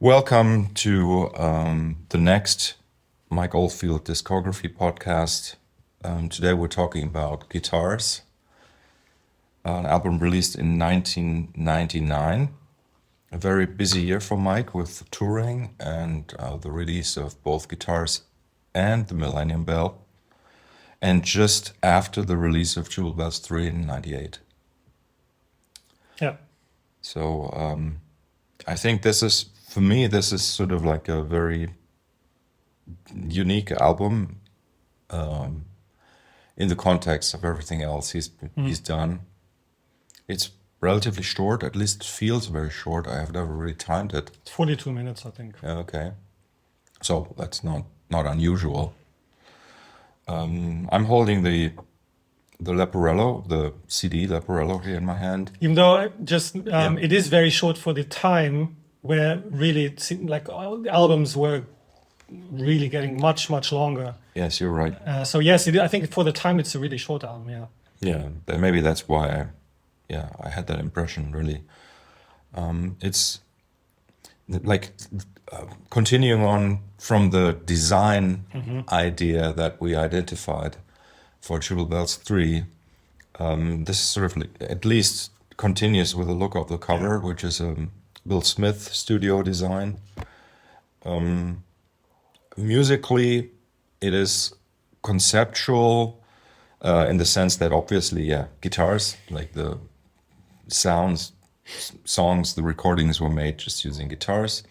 Welcome to the next Mike Oldfield Discography podcast. Today we're talking about Guitars, an album released in 1999. A very busy year for Mike with touring and the release of both Guitars and the Millennium Bell, and just after the release of Tubular Bells 3 in 98. Yeah. So I think this is, for me, this is sort of like a very unique album in the context of everything else he's done. It's relatively short, at least it feels very short. I have never really timed it. It's 42 minutes, I think. Okay. So that's not unusual. I'm holding the Leporello, the CD Leporello here in my hand. Even though it is very short for the time where really it seemed like all the albums were really getting much, much longer. Yes, you're right. So yes, I think for the time it's a really short album, yeah. Yeah, maybe that's why I had that impression, really. It's like continuing on from the design idea that we identified for Tubular Bells 3. This is sort of at least continues with the look of the cover, which is a Bill Smith studio design. Musically, it is conceptual in the sense that obviously, guitars, like the songs, the recordings were made just using guitars,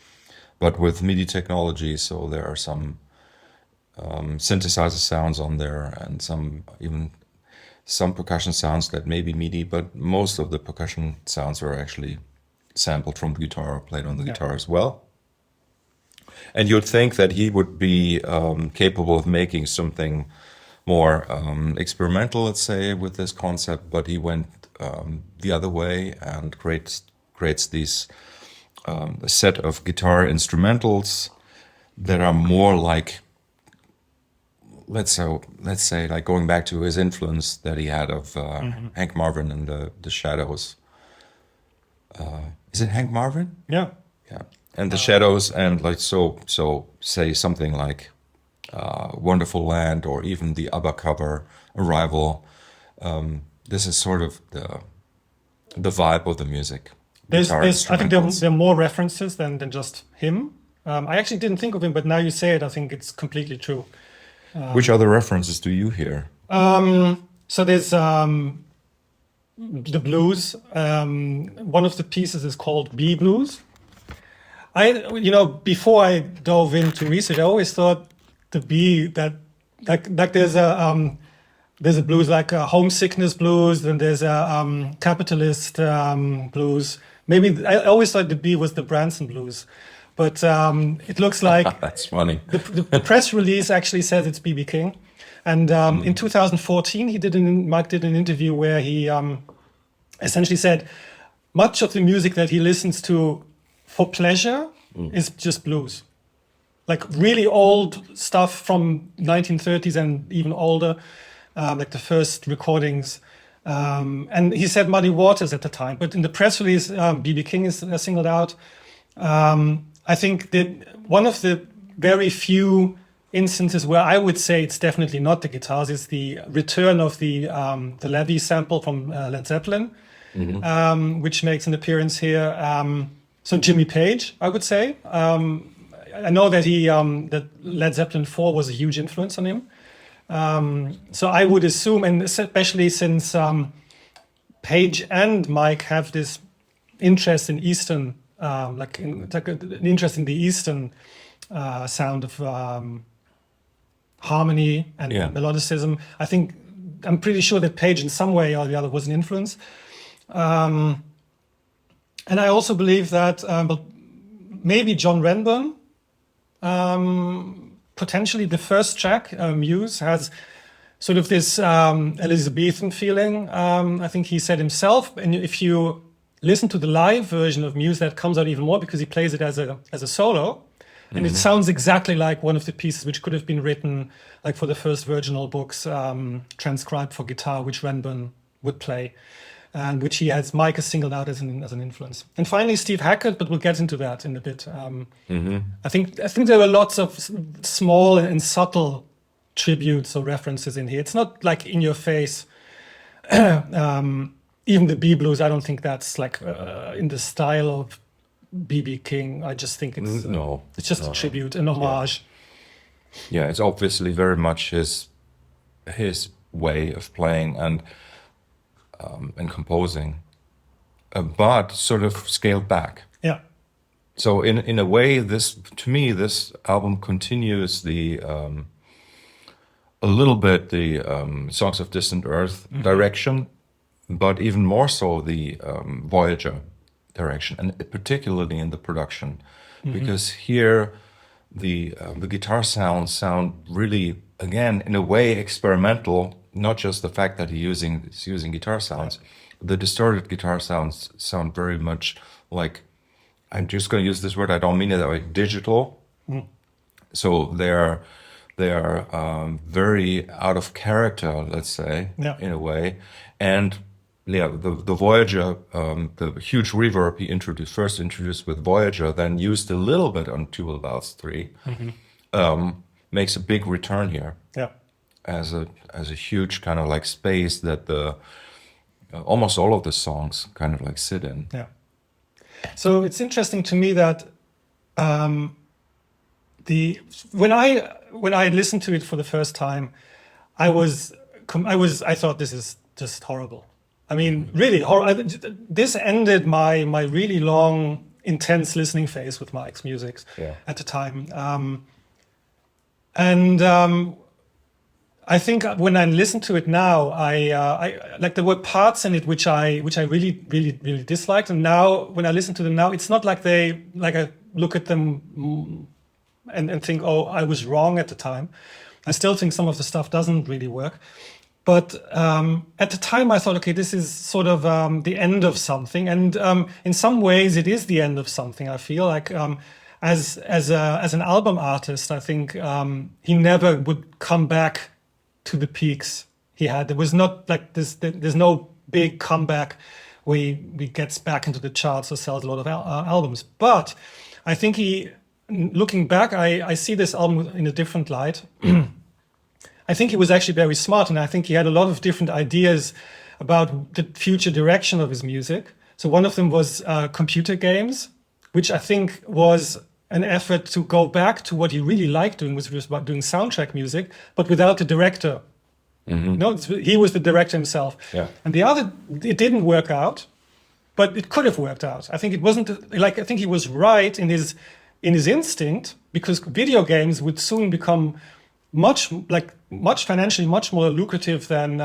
but with MIDI technology, so there are some synthesizer sounds on there and some percussion sounds that may be MIDI, but most of the percussion sounds were actually sampled from the guitar or played on the guitar as well. And you'd think that he would be capable of making something more experimental, let's say, with this concept, but he went the other way and creates these a set of guitar instrumentals that are more like, let's say, like going back to his influence that he had of Hank Marvin and the Shadows. Is it Hank Marvin? Yeah. Yeah. And the Shadows, and like so say something like Wonderful Land, or even the ABBA cover Arrival. This is sort of the vibe of the music. I think there are more references than just him. I actually didn't think of him, but now you say it, I think it's completely true. Which other references do you hear? So there's the blues. One of the pieces is called B Blues. Before I dove into research, I always thought the B that like there's a blues like a homesickness blues, and there's a capitalist blues. Maybe I always thought the B was the Branson blues, but it looks like that's funny. The press release actually says it's B.B. King, and in 2014 Mike did an interview where he essentially said much of the music that he listens to for pleasure is just blues, like really old stuff from 1930s and even older, like the first recordings. And he said Muddy Waters at the time, but in the press release, B.B. King is singled out. I think that one of the very few instances where I would say it's definitely not the guitars is the return of the Levy sample from Led Zeppelin, which makes an appearance here. So Jimmy Page, I would say. I know that that Led Zeppelin 4 was a huge influence on him. So I would assume, and especially since Page and Mike have this interest in Eastern, an interest in the Eastern sound of harmony and melodicism. I'm pretty sure that Page in some way or the other was an influence. And I also believe that maybe John Renbourn, potentially the first track, Muse, has sort of this Elizabethan feeling. I think he said himself, and if you listen to the live version of Muse, that comes out even more because he plays it as a solo, and it sounds exactly like one of the pieces which could have been written like for the first virginal books, transcribed for guitar, which Renbourn would play. and which Mike has singled out as an influence. And finally, Steve Hackett, but we'll get into that in a bit. I think there were lots of small and subtle tributes or references in here. It's not like in your face. Even the B blues, I don't think that's like in the style of B.B. King. I just think it's just a tribute, an homage. Yeah, it's obviously very much his way of playing and composing, but sort of scaled back. Yeah. So in a way, this album continues a little bit the Songs of Distant Earth direction, but even more so the Voyager direction, and particularly in the production, because here the guitar sounds sound really, again, in a way experimental. Not just the fact that he's using guitar sounds, the distorted guitar sounds sound very much like, I'm just going to use this word, I don't mean it that way, digital. So they're very out of character, let's say, in a way. And the Voyager, the huge reverb he first introduced with Voyager, then used a little bit on Tubular Bells 3, makes a big return here. Yeah. As a huge kind of like space that almost all of the songs kind of like sit in. Yeah. So it's interesting to me that when I listened to it for the first time, I thought this is just horrible. I mean, really horrible. This ended my really long, intense listening phase with Mike's music at the time, I think when I listen to it now, I like there were parts in it which I really, really, really disliked. And now when I listen to them now, it's not like I look at them and think, oh, I was wrong at the time. I still think some of the stuff doesn't really work. But at the time I thought, okay, this is sort of the end of something. And in some ways it is the end of something. I feel like as an album artist, I think he never would come back to the peaks he had. There was not like this. There's no big comeback where he gets back into the charts or sells a lot of albums. But I think looking back, I see this album in a different light. I think he was actually very smart, and I think he had a lot of different ideas about the future direction of his music. So one of them was computer games, which I think was an effort to go back to what he really liked doing, which was about doing soundtrack music, but without the director. No, he was the director himself. Yeah. And the other, it didn't work out, but it could have worked out. I think it wasn't like, I think he was right in his instinct, because video games would soon become much financially much more lucrative than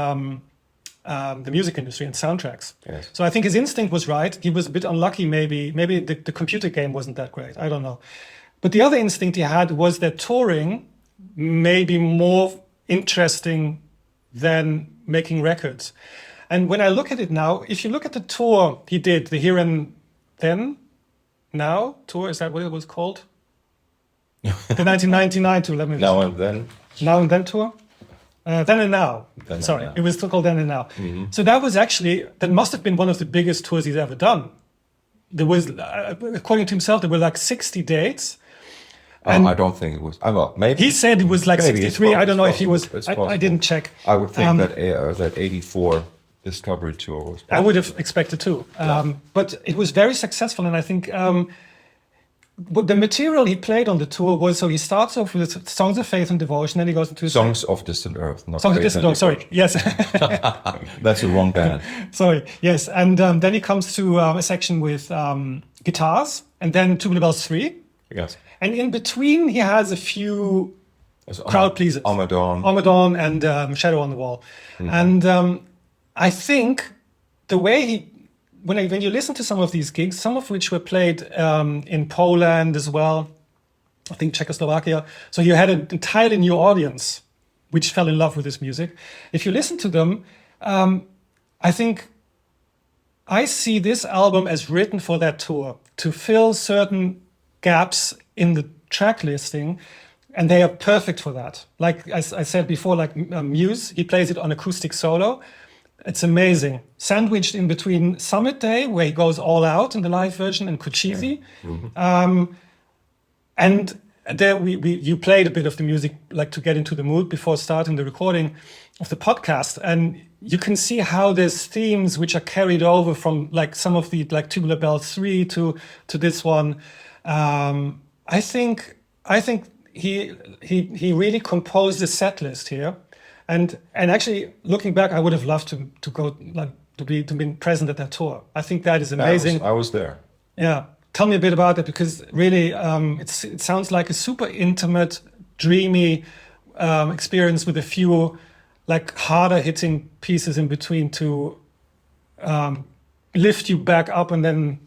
the music industry and soundtracks. Yes. So I think his instinct was right. He was a bit unlucky, maybe the computer game wasn't that great. I don't know. But the other instinct he had was that touring may be more interesting than making records. And when I look at it now, if you look at the tour he did, the Here and Then Now tour, is that what it was called? The 1999 tour. Now and Then. Now and Then tour? Then and Now. Then Sorry, and Now. It was still called Then and Now. So that must have been one of the biggest tours he's ever done. There was, according to himself, there were like 60 dates. I don't think it was. Well, maybe he said it was like 63. I don't know if he was. I didn't check. I would think that 84 Discovery tour was. I would have expected too. But it was very successful, and I think. But the material he played on the tour was, so he starts off with Songs of Faith and Devotion, then he goes into Songs of Distant Earth, not Songs of Distant Earth. Sorry, yes, that's the wrong band. Sorry, yes, and then he comes to a section with guitars, and then Tubular Bells 3. Yes, and in between he has a few crowd pleasers, Armageddon, and Shadow on the Wall, and I think the way when you listen to some of these gigs, some of which were played in Poland as well, I think Czechoslovakia, so you had an entirely new audience which fell in love with this music. If you listen to them, I think I see this album as written for that tour, to fill certain gaps in the track listing, and they are perfect for that. Like I said before, like Muse, he plays it on acoustic solo. It's amazing. Sandwiched in between Summit Day, where he goes all out in the live version, and Kuchisi. And there you played a bit of the music, like to get into the mood before starting the recording of the podcast. And you can see how there's themes which are carried over from like some of the like Tubular Bells 3 to this one. I think he really composed a set list here. And actually, looking back, I would have loved to go like to be present at that tour. I think that is amazing. I was there. Yeah, tell me a bit about it, because really, it sounds like a super intimate, dreamy experience with a few like harder hitting pieces in between to lift you back up, and then.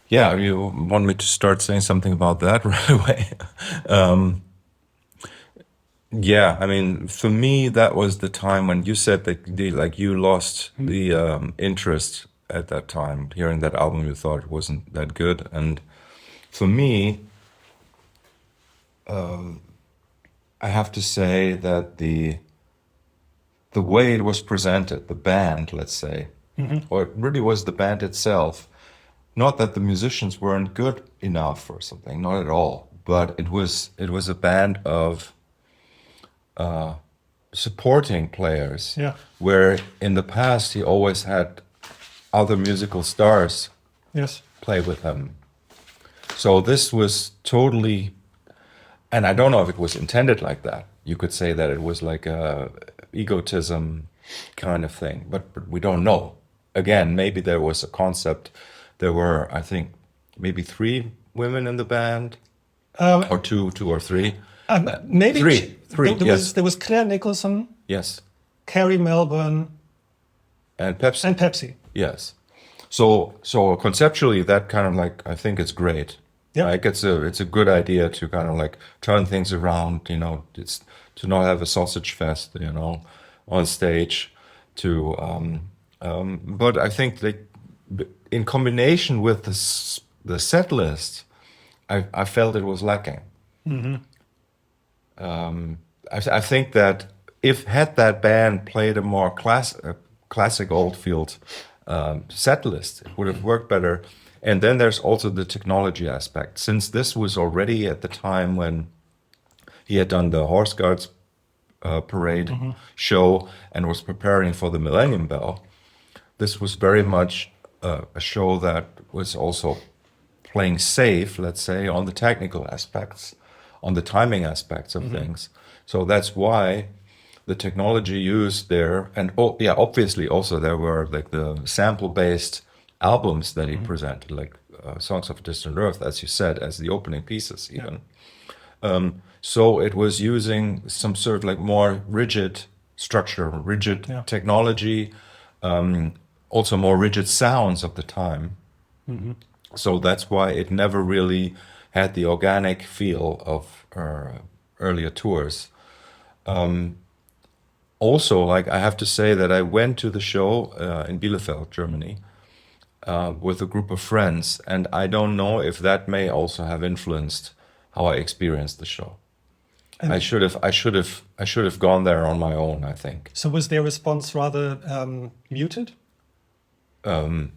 Yeah, you want me to start saying something about that right away? Yeah, I mean, for me, that was the time when you said that you lost the interest at that time. Hearing that album, you thought it wasn't that good. And for me, I have to say that the way it was presented, the band, let's say, or it really was the band itself, not that the musicians weren't good enough or something, not at all, but it was a band of supporting players, where in the past he always had other musical stars play with him. So this was totally, and I don't know if it was intended like that. You could say that it was like a egotism kind of thing, but we don't know. Again, maybe there was a concept. There were, I think, maybe 3 women in the band, or two or three. Maybe three. There was Claire Nicholson. Yes. Carrie Melbourne. And Pepsi. Yes. So conceptually, that kind of like, I think it's great. Yeah. Like it's a good idea to kind of like turn things around. You know, it's to not have a sausage fest. You know, on stage. But I think like in combination with the set list, I felt it was lacking. I think that had that band played a more classic Oldfield set list, it would have worked better. And then there's also the technology aspect. Since this was already at the time when he had done the Horse Guards parade show and was preparing for the Millennium Bell, this was very much a show that was also playing safe, let's say, on the technical aspects, on the timing aspects of things. So that's why the technology used there, and obviously also there were like the sample-based albums that he presented, like Songs of Distant Earth, as you said, as the opening pieces even. So it was using some sort of like more rigid structure, rigid technology, also more rigid sounds of the time. So that's why it never really had the organic feel of earlier tours. Also, like I have to say that I went to the show in Bielefeld, Germany, with a group of friends, and I don't know if that may also have influenced how I experienced the show. And I should have gone there on my own, I think. So was their response rather muted? I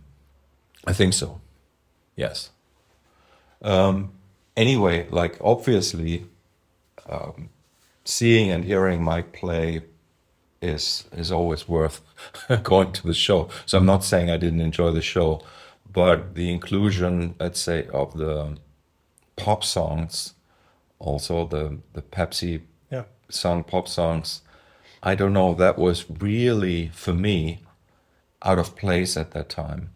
think so. Yes. Anyway, like obviously, seeing and hearing Mike play is always worth going to the show. So I'm not saying I didn't enjoy the show, but the inclusion, let's say, of the pop songs, also the Pepsi sung pop songs, I don't know, that was really, for me, out of place at that time.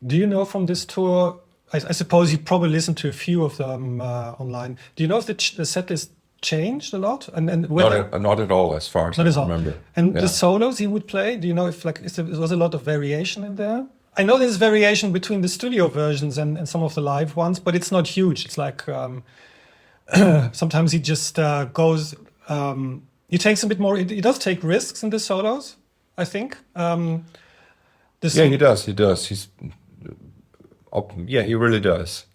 Do you know from this tour, I suppose you probably listened to a few of them online, do you know if the set list changed a lot? And not at all, as far as I remember. And the solos he would play, do you know if there was a lot of variation in there? I know there's variation between the studio versions and some of the live ones, but it's not huge. It's like sometimes he just goes, he takes a bit more, he does take risks in the solos, I think. He does. He really does.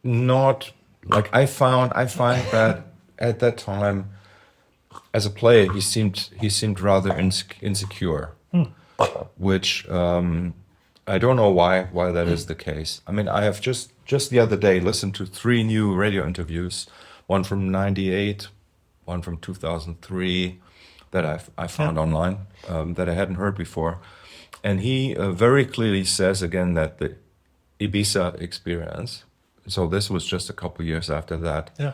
Not like I find that at that time, as a player, he seemed rather insecure, which I don't know why that is the case. I mean, I have just the other day listened to 3 new radio interviews, one from '98, one from 2003, that I found online that I hadn't heard before, and he very clearly says again that the Ibiza experience. So this was just a couple years after that. Yeah.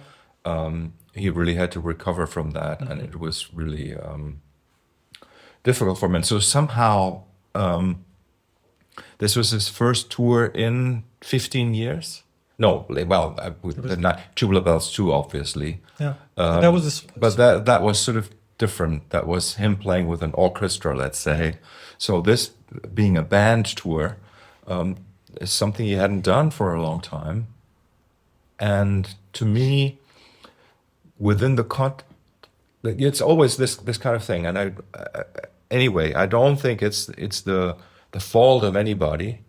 He really had to recover from that, and it was really difficult for him. And so somehow, this was his first tour in 15 years. No, well, not Tubular Bells 2, obviously. Yeah, that was his. But that was sort of different. That was him playing with an orchestra, let's say. So this being a band tour is something he hadn't done for a long time. And to me, within the it's always this kind of thing. And anyway, I don't think it's the fault of anybody,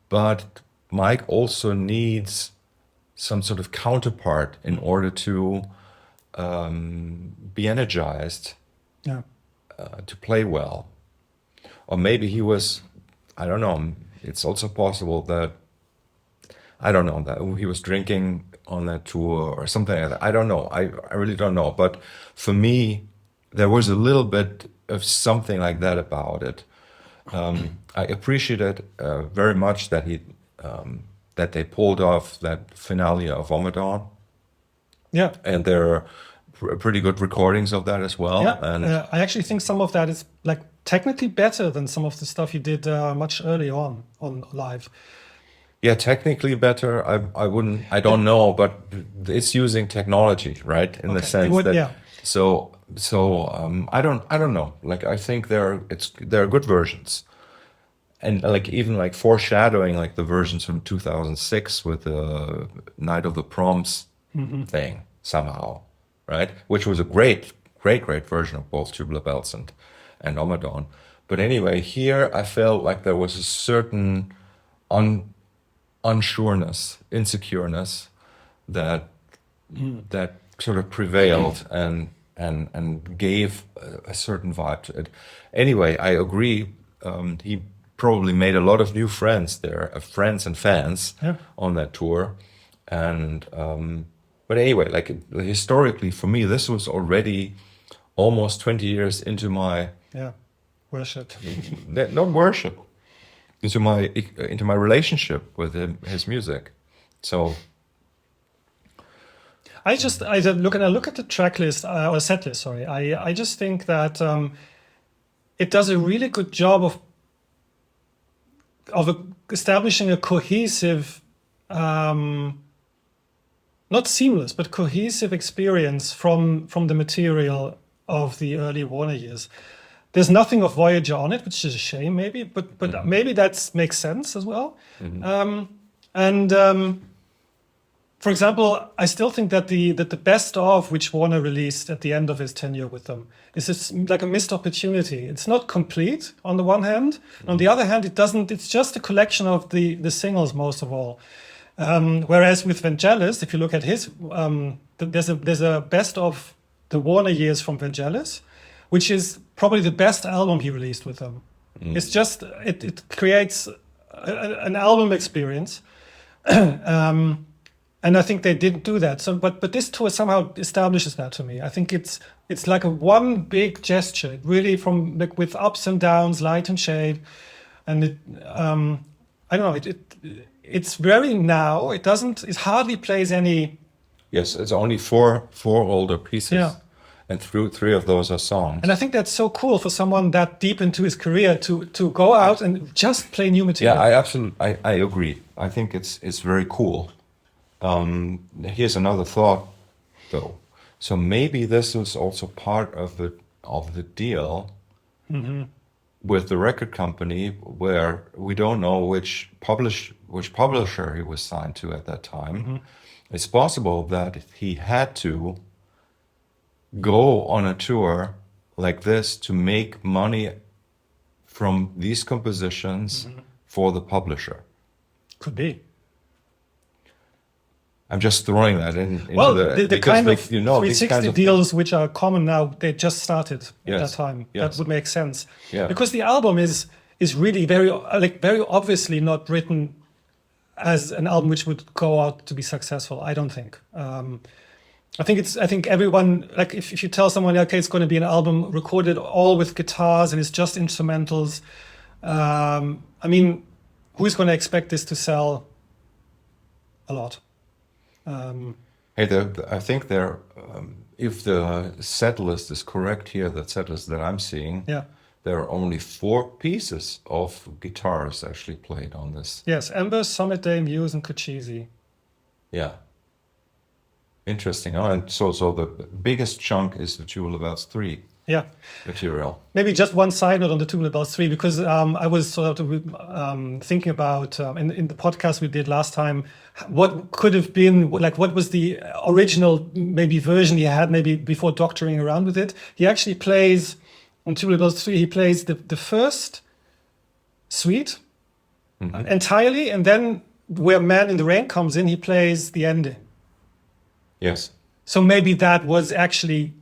but Mike also needs some sort of counterpart in order to be energized, to play well. Or maybe he was, I don't know, it's also possible that, I don't know, that he was drinking on that tour or something like that. I don't know. I really don't know. But for me, there was a little bit of something like that about it. I appreciated very much that that they pulled off that finale of Omadon. Yeah. And there are pretty good recordings of that as well. Yeah. And I actually think some of that is like technically better than some of the stuff you did much early on live. yeah, technically better. I don't know, but it's using technology, right? In the sense that. Yeah. So I don't know. Like, I think there are good versions, and like even like foreshadowing like the versions from 2006 with the Night of the Proms thing somehow, right? Which was a great version of both Tubular Bells and Omadon. But anyway, here I felt like there was a certain unsureness, insecureness that sort of prevailed and gave a certain vibe to it. Anyway, I agree. He probably made a lot of new friends there, friends and fans on that tour. And but anyway, like historically for me, this was already almost 20 years into my worship. Not worship, into my relationship with his music. So. I look at the track list or set list. Sorry, I just think that it does a really good job of establishing a cohesive, not seamless, but cohesive experience from the material of the early Warner years. There's nothing of Voyager on it, which is a shame, maybe, but maybe that makes sense as well. For example, I still think that the best of which Warner released at the end of his tenure with them is like a missed opportunity. It's not complete on the one hand. On the other hand, it doesn't. It's just a collection of the singles most of all. Whereas with Vangelis, if you look at his, there's a best of the Warner years from Vangelis, which is probably the best album he released with them. It's just it creates an album experience. And I think they didn't do that. So, but this tour somehow establishes that to me. I think it's like a one big gesture, really, from like with ups and downs, light and shade, and it. I don't know. It's very now. It doesn't. It hardly plays any. Yes, it's only four older pieces. Yeah. And three of those are songs. And I think that's so cool for someone that deep into his career to go out and just play new material. Yeah, I agree. I think it's very cool. Here's another thought, though. So maybe this is also part of the deal with the record company, where we don't know which publisher he was signed to at that time. It's possible that he had to go on a tour like this to make money from these compositions for the publisher. Could be. I'm just throwing that into Well, the because kind of like, you know, these 360 kinds of deals which are common now, they just started at Yes, that time. yes. That would make sense. Yeah. Because the album is really very obviously not written as an album which would go out to be successful. I don't think. I think everyone, like if you tell someone, okay, it's going to be an album recorded all with guitars and it's just instrumentals. I mean, who's going to expect this to sell a lot? Hey, I think there, if the set list is correct here, the set list that I'm seeing, Yeah. there are only 4 pieces of guitars actually played on this. Yes, Ember, Summit Day, Muse, and Cochise. Yeah. Interesting. Oh, and so the biggest chunk is the Tubular Bells 3 Yeah. material. Maybe just one side note on the Tubular Bells 3, because I was sort of thinking about, in the podcast we did last time, what could have been, like what was the original maybe version he had maybe before doctoring around with it. He actually plays, on Tubular Bells 3, he plays the first suite entirely, and then where Man in the Rain comes in, he plays the ending. Yes. So maybe that was actually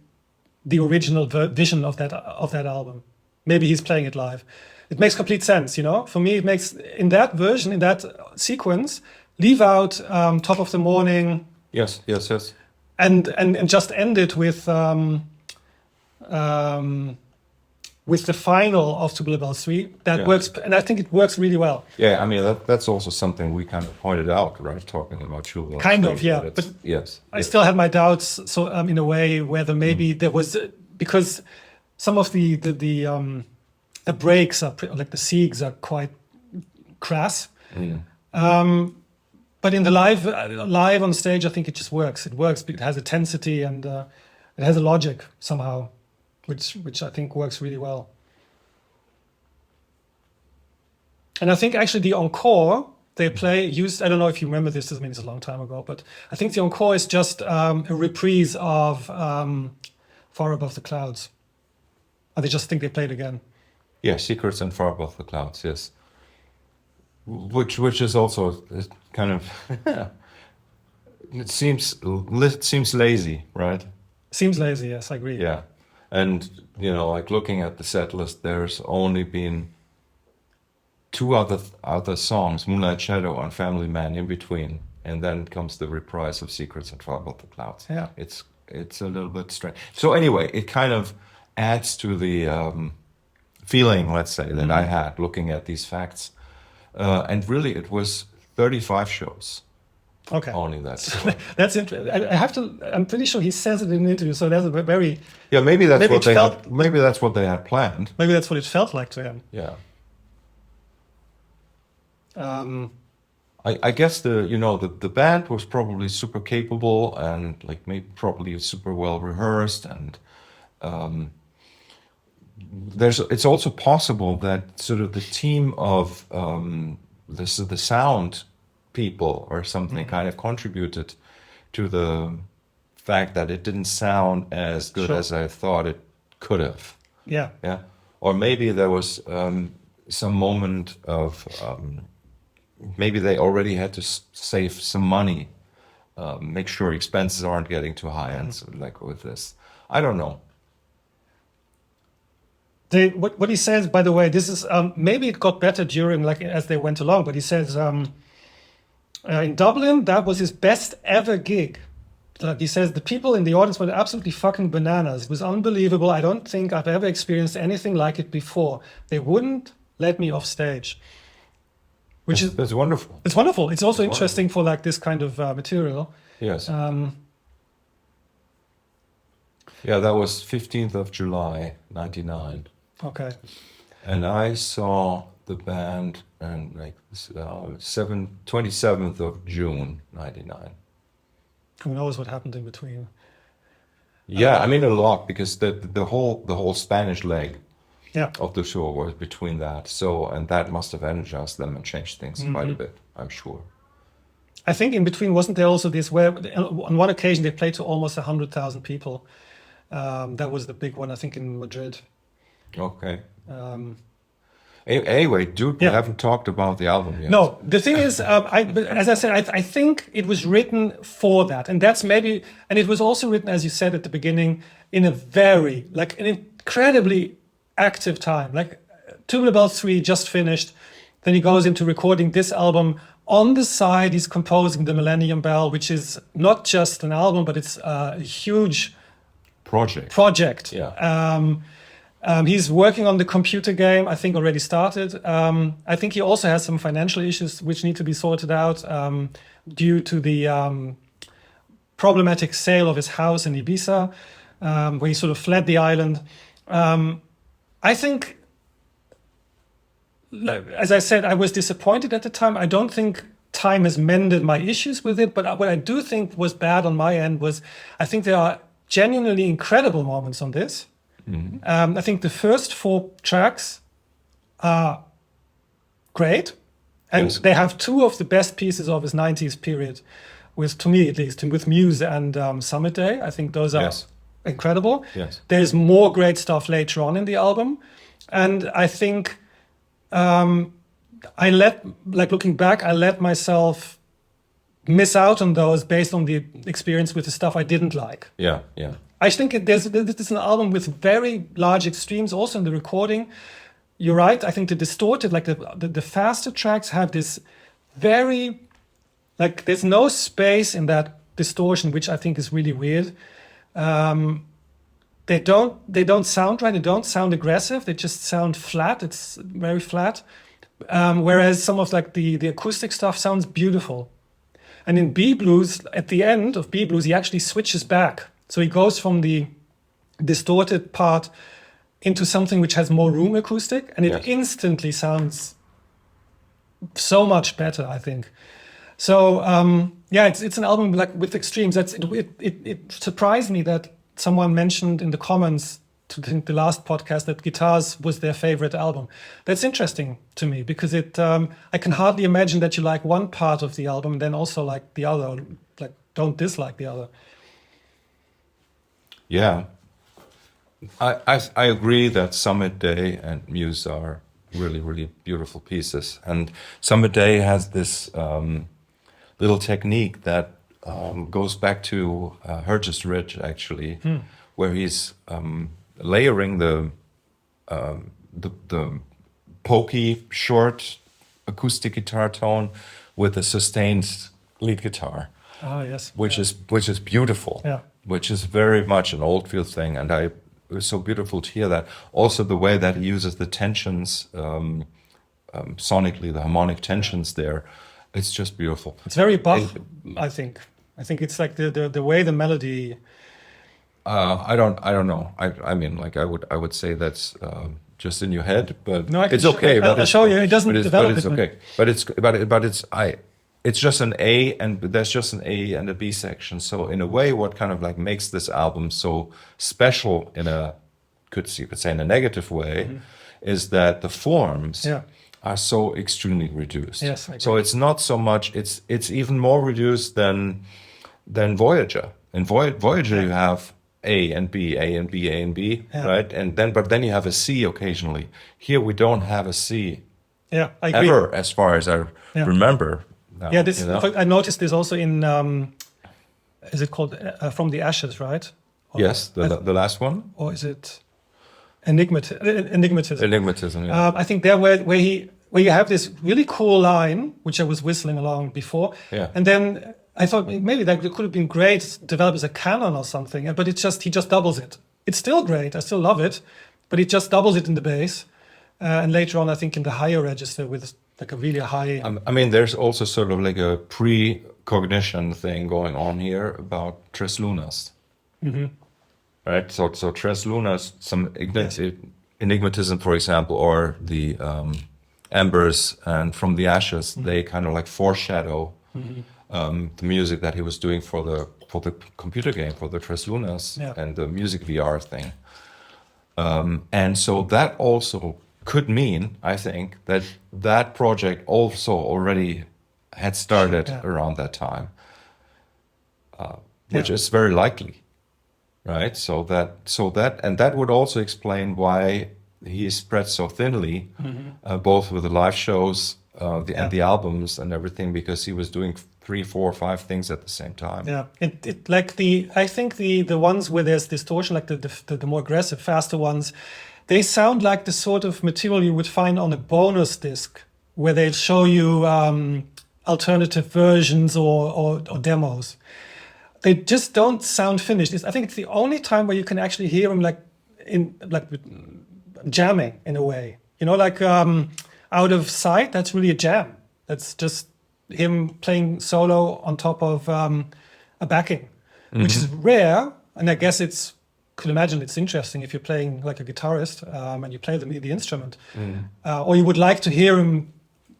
the original vision of that album. Maybe he's playing it live. It makes complete sense, you know. For me, it makes in that version, in that sequence, leave out Top of the Morning. Yes. And just end it with the final of Tubular Bells 3. That works, and I think it works really well. Yeah, I mean that's also something we kind of pointed out, right? Talking about Tubular Bells. Kind of, yeah. But yes, I still had my doubts. So in a way, whether maybe there was, because some of the breaks are like the siegs are quite crass. But in the live on stage, I think it just works. It works. It has a tensity and it has a logic somehow, which I think works really well. And I think actually the encore they play used, I don't know if you remember this, I mean it's a long time ago, but I think the encore is just a reprise of Far Above the Clouds. And they just think they played again. Yeah, Secrets and Far Above the Clouds, yes. Which is also kind of it seems lazy, right? Seems lazy, yes, I agree. Yeah. And, you know, like looking at the set list, there's only been 2 other songs, Moonlight Shadow and Family Man, in between. And then comes the reprise of Secrets and Far Above the Clouds. Yeah. It's a little bit strange. So anyway, it kind of adds to the feeling, let's say, that I had looking at these facts. And really, it was 35 shows. Okay. Only that. So that's interesting. I'm pretty sure he says it in an interview. So that's a very. Yeah, maybe that's maybe what they had. Maybe that's what they had planned. Maybe that's what it felt like to him. Yeah. I guess the band was probably super capable and like maybe probably super well rehearsed, and it's also possible that sort of the team of the sound people or something kind of contributed to the fact that it didn't sound as good as I thought it could have. Yeah. Yeah. Or maybe there was some moment of maybe they already had to save some money, make sure expenses aren't getting too high, and so, like with this, I don't know. What he says, by the way, this is maybe it got better during as they went along, but he says in Dublin that was his best ever gig. Like he says, the people in the audience were absolutely fucking bananas. It was unbelievable. I don't think I've ever experienced anything like it before. They wouldn't let me off stage. That's wonderful. It's wonderful. It's also interesting for like this kind of material. Yes. Yeah, that was 15th of July, 1999. Okay. And I saw the band and like 27th of June, 1999. Who knows what happened in between? Yeah, I mean a lot, because the whole Spanish leg of the show was between that. So, and that must have energized them and changed things quite a bit, I'm sure. I think in between, wasn't there also this where on one occasion they played to almost 100,000 people? That was the big one, I think, in Madrid. Okay. Anyway, dude, we Yeah. haven't talked about the album yet. No, the thing is, as I said, I think it was written for that, and that's maybe, and it was also written, as you said at the beginning, in a very, like, an incredibly active time. Like, Tubular Bells 3 just finished, then he goes into recording this album. On the side, he's composing the Millennium Bell, which is not just an album, but it's a huge project. Yeah. He's working on the computer game, I think already started. I think he also has some financial issues which need to be sorted out due to the problematic sale of his house in Ibiza, where he sort of fled the island. I think, as I said, I was disappointed at the time. I don't think time has mended my issues with it, but what I do think was bad on my end was I think there are genuinely incredible moments on this. I think the first 4 tracks are great, and Yes. they have 2 of the best pieces of his 90s period, to me at least, with Muse and Summit Day. I think those are Yes. incredible. Yes. There's more great stuff later on in the album, and I think looking back, I let myself miss out on those based on the experience with the stuff I didn't like. Yeah. Yeah. I think this is an album with very large extremes also in the recording. You're right. I think the distorted, like the faster tracks have this very, like, there's no space in that distortion, which I think is really weird. They don't sound right. They don't sound aggressive. They just sound flat. It's very flat. Whereas some of like the acoustic stuff sounds beautiful. And in B Blues, at the end of B Blues, he actually switches back. So he goes from the distorted part into something which has more room acoustic, and it Yes. instantly sounds so much better, I think. So it's an album like with extremes. It surprised me that someone mentioned in the comments to the last podcast that Guitars was their favorite album. That's interesting to me because I can hardly imagine that you like one part of the album and then also like the other, like don't dislike the other. Yeah. I agree that Summit Day and Muse are really, really beautiful pieces. And Summit Day has this little technique that goes back to Hergest Ridge, actually, where he's layering the pokey, short acoustic guitar tone with a sustained lead guitar. Ah, yes. Which is beautiful. Yeah. Which is very much an Oldfield thing, and it was so beautiful to hear that. Also, the way that he uses the tensions sonically, the harmonic tensions there, it's just beautiful. It's very Bach, I think. I think it's like the way the melody. I don't know. I mean, like I would say that's just in your head, but No, I can it's okay. I'll show you. It doesn't develop. But it's okay. But it's just an A, and there's just an A and a B section. So in a way, what kind of like makes this album so special you could say in a negative way, is that the forms are so extremely reduced. Yes, I agree. So it's not so much. It's even more reduced than Voyager. In Voyager, you have A and B, A and B, A and B, right? And then you have a C occasionally. Here we don't have a C. Yeah, I agree. Ever, as far as I remember. Now, Yeah, this you know? I noticed this also in is it called From the Ashes, right? Yes, the last one. Or is it Enigmatism? Enigmatism. Yeah. I think there where you have this really cool line, which I was whistling along before, and then I thought maybe that could have been great developed as a canon or something, but he just doubles it. It's still great, I still love it, but he just doubles it in the bass, and later on I think in the higher register with like a really high. I mean, there's also sort of like a precognition thing going on here about Tres Lunas. Right, so Tres Lunas, some enigmatism, for example, or the Embers and From the Ashes, they kind of like foreshadow the music that he was doing for the computer game, for the Tres Lunas and the music VR thing. And so that also could mean, I think, that project also already had started around that time, which is very likely. Right, so that would also explain why he is spread so thinly, both with the live shows and the albums and everything, because he was doing 3, 4, 5 things at the same time. Yeah, it like I think the ones where there's distortion, like the more aggressive, faster ones, they sound like the sort of material you would find on a bonus disc, where they'll show you alternative versions or demos. They just don't sound finished. I think it's the only time where you can actually hear them jamming in a way. You know, like Out of Sight, that's really a jam. That's just him playing solo on top of a backing, which is rare. And I guess could imagine it's interesting if you're playing like a guitarist and you play the instrument, or you would like to hear him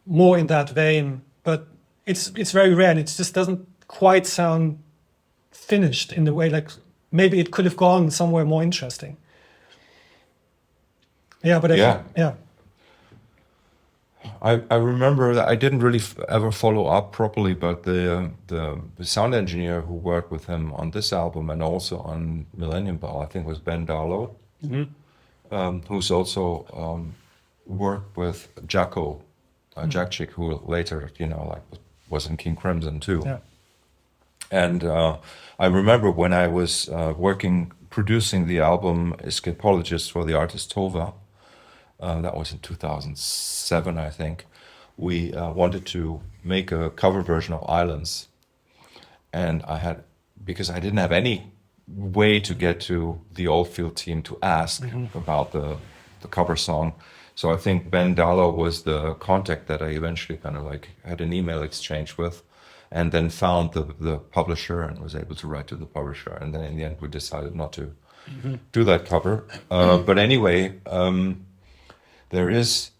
more in that vein. But it's very rare, and it just doesn't quite sound finished in the way, like maybe it could have gone somewhere more interesting. Yeah, but I remember that I didn't really ever follow up properly, but the sound engineer who worked with him on this album and also on Millennium Ball, I think, was Ben Darlow, who's also worked with Jacko, Jack Chick, who later, was in King Crimson too. Yeah. And I remember when I was producing the album Escapologist for the artist Tova, that was in 2007, I think. We wanted to make a cover version of Islands. And because I didn't have any way to get to the Oldfield team to ask about the cover song. So I think Ben Darlow was the contact that I eventually kind of like had an email exchange with, and then found the publisher and was able to write to the publisher. And then in the end, we decided not to do that cover. But anyway, there is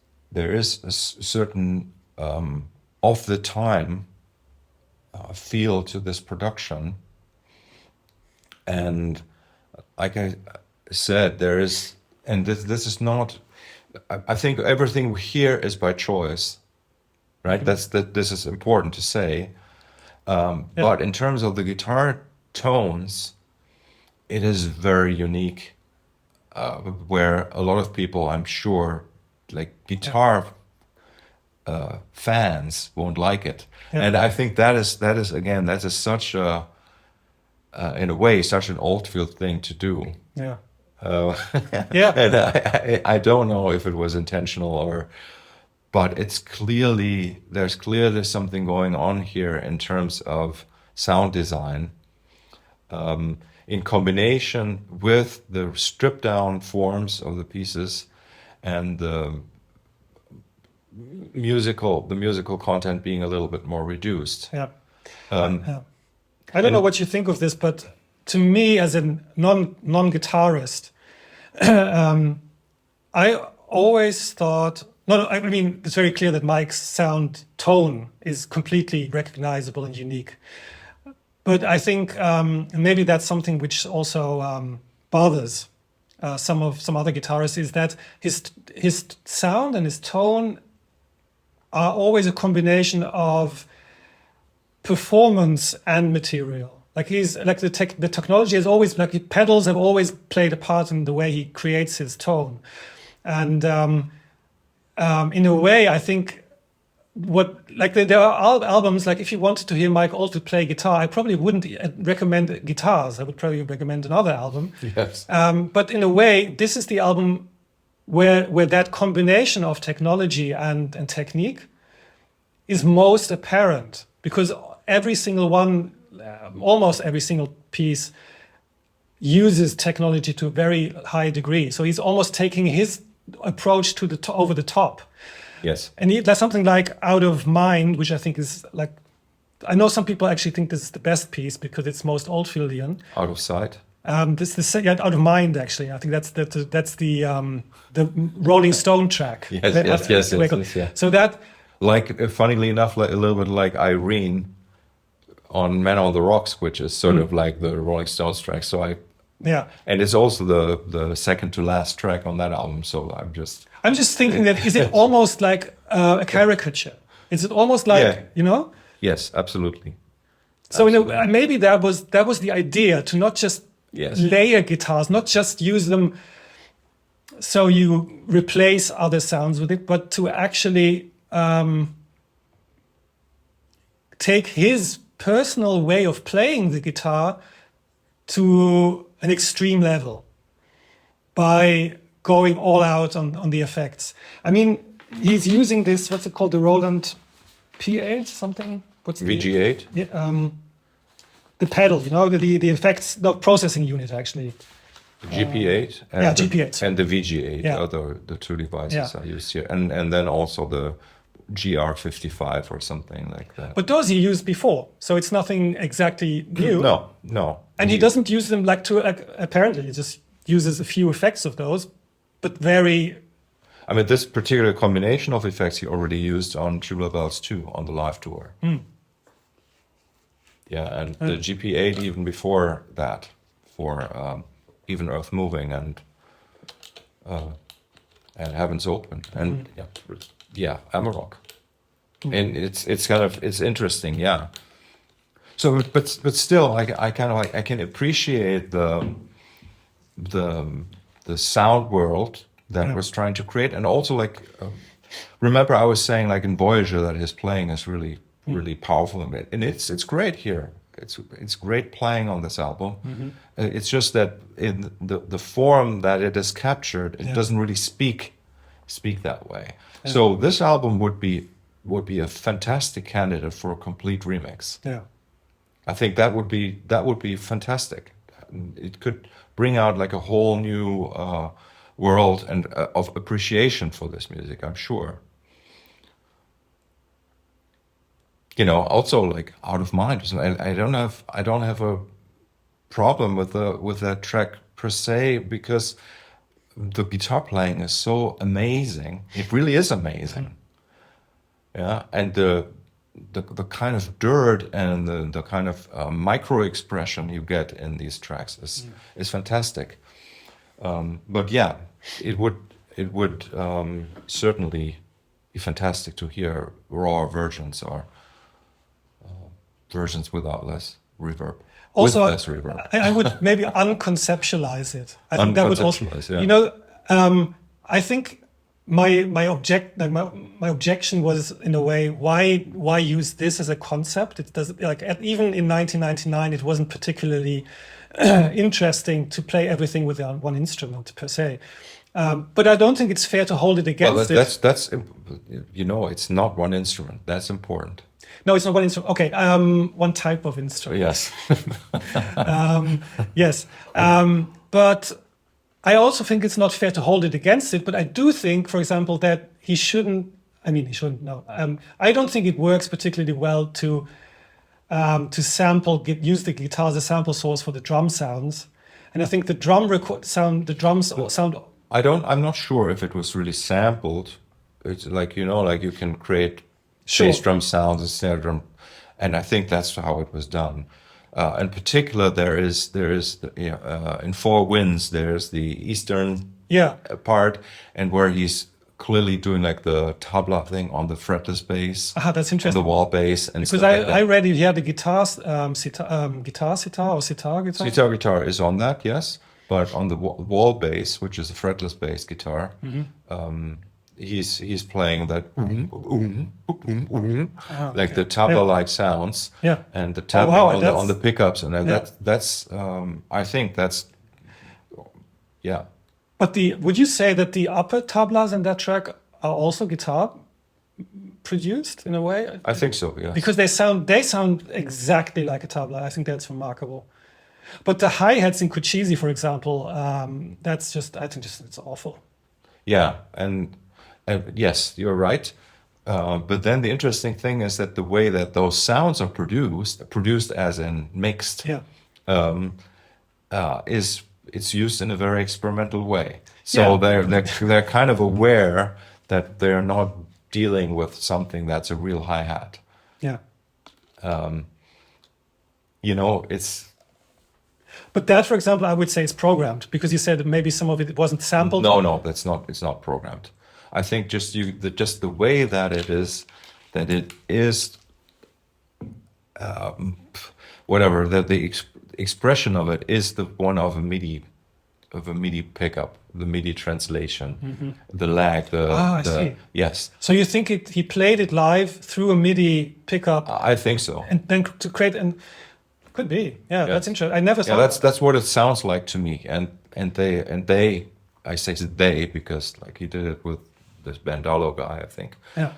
a certain of the time feel to this production, and like I said, there is, and this is not. I think everything here is by choice, right? This is important to say. But in terms of the guitar tones, it is very unique. Where a lot of people, I'm sure, like guitar fans won't like it, and I think that is again, that is such a in a way such an Oldfield thing to do. Yeah. And I don't know if it was intentional but there's clearly something going on here in terms of sound design, in combination with the stripped down forms of the pieces and the musical content being a little bit more reduced. Yeah. I don't know what you think of this, but to me, as a non-guitarist, I always thought. I mean, it's very clear that Mike's sound tone is completely recognizable and unique. But I think maybe that's something which also bothers some other guitarists, is that his sound and his tone are always a combination of performance and material. Like the technology has always, like pedals have always played a part in the way he creates his tone, and in a way, I think there are albums, like if you wanted to hear Mike Oldfield play guitar, I probably wouldn't recommend guitars. I would probably recommend another album. Yes. But in a way, this is the album where that combination of technology and technique is most apparent, because every single one, almost every single piece, uses technology to a very high degree. So he's almost taking his approach to over the top. Yes. And there's something like Out of Mind, which I think is like, I know some people actually think this is the best piece because it's most Oldfieldian. Out of Sight. Out of Mind, actually. I think that's the Rolling Stone track. Yes. Yeah. So that, like, funnily enough, like, a little bit like Irene on Man on the Rocks, which is sort of like the Rolling Stones track. So and it's also the second to last track on that album. So I'm just thinking that, is it almost like a caricature? Is it almost like, Yes, absolutely. So maybe that was the idea, to not just layer guitars, not just use them so you replace other sounds with it, but to actually take his personal way of playing the guitar to an extreme level by going all out on the effects. I mean, he's using this, what's it called, the Roland P8 something? What's the VG8? Yeah, the pedal, you know, the effects, the processing unit actually. The GP8 and yeah, GP8. and the VG8 Yeah. are the two devices Yeah. I used here. And then also the GR55 or something like that. But those he used before, so it's nothing exactly new. No. And he doesn't use them apparently, he just uses a few effects of those, but very. I mean, this particular combination of effects he already used on Tubular Bells 2 on the live tour. Yeah, and the GP8 even before that for even Earth Moving and Heavens Open and yeah, Amarok. And it's kind of it's interesting, yeah. So, but still, I kind of I can appreciate the sound world that was trying to create, and also remember I was saying like in Voyager that his playing is really powerful, and it's great here. It's great playing on this album. It's just that in the form that it is captured, it doesn't really speak that way. So this album would be a fantastic candidate for a complete remix. Yeah. I think that would be fantastic. It could bring out like a whole new world and of appreciation for this music, I'm sure. You know, also like Out of Mind. I don't have a problem with that track per se, because the guitar playing is so amazing. It really is amazing. Yeah, and the kind of dirt and the kind of micro expression you get in these tracks is fantastic. But yeah, it would certainly be fantastic to hear raw versions or versions without less reverb. Also, with less reverb. I would maybe unconceptualize it. I think that would also, Yeah. you know, I think my objection was in a way, why use this as a concept? It doesn't even in 1999 it wasn't particularly interesting to play everything with one instrument per se. But I don't think it's fair to hold it against it. That's you know, it's not one instrument. That's important. No, it's not one instrument. Okay, one type of instrument. Yes. Yes. But I also think it's not fair to hold it against it. But I do think, for example, that he shouldn't. No. I don't think it works particularly well to use the guitar as a sample source for the drum sounds. And I think the drums sound. I'm not sure if it was really sampled. It's like, you know, like you can create bass drum sounds and snare drum, and I think that's how it was done. In particular, there is in Four Winds there's the eastern part, and where he's clearly doing like the tabla thing on the fretless bass. That's interesting. The wall bass, and because I read he had the guitar sitar. Sitar guitar is on that, yes, but on the wall bass, which is a fretless bass guitar. He's playing that like the tabla-like sounds, and the tapping on the pickups, and that's I think that's But would you say that the upper tablas in that track are also guitar produced in a way? I think so, yeah. Because they sound exactly like a tabla. I think that's remarkable. But the hi-hats in Kuchisi, for example, I think it's awful. Yeah, and yes, you're right. But then the interesting thing is that the way that those sounds are produced as in mixed, it's used in a very experimental way. So they're kind of aware that they're not dealing with something that's a real hi-hat. Yeah. You know, it's. But that, for example, I would say is programmed, because you said that maybe some of it wasn't sampled. No, that's not. It's not programmed. I think just the way that it is, whatever, that the expression of it is the one of a MIDI of a MIDI pickup, the MIDI translation, the lag, I see. Yes. So you think he played it live through a MIDI pickup, I think so. and then to create and could be, yeah, that's interesting. I never saw Yeah, that. that's what it sounds like to me. And they, I say they because like he did it with this Bandalo guy, I think. Yeah.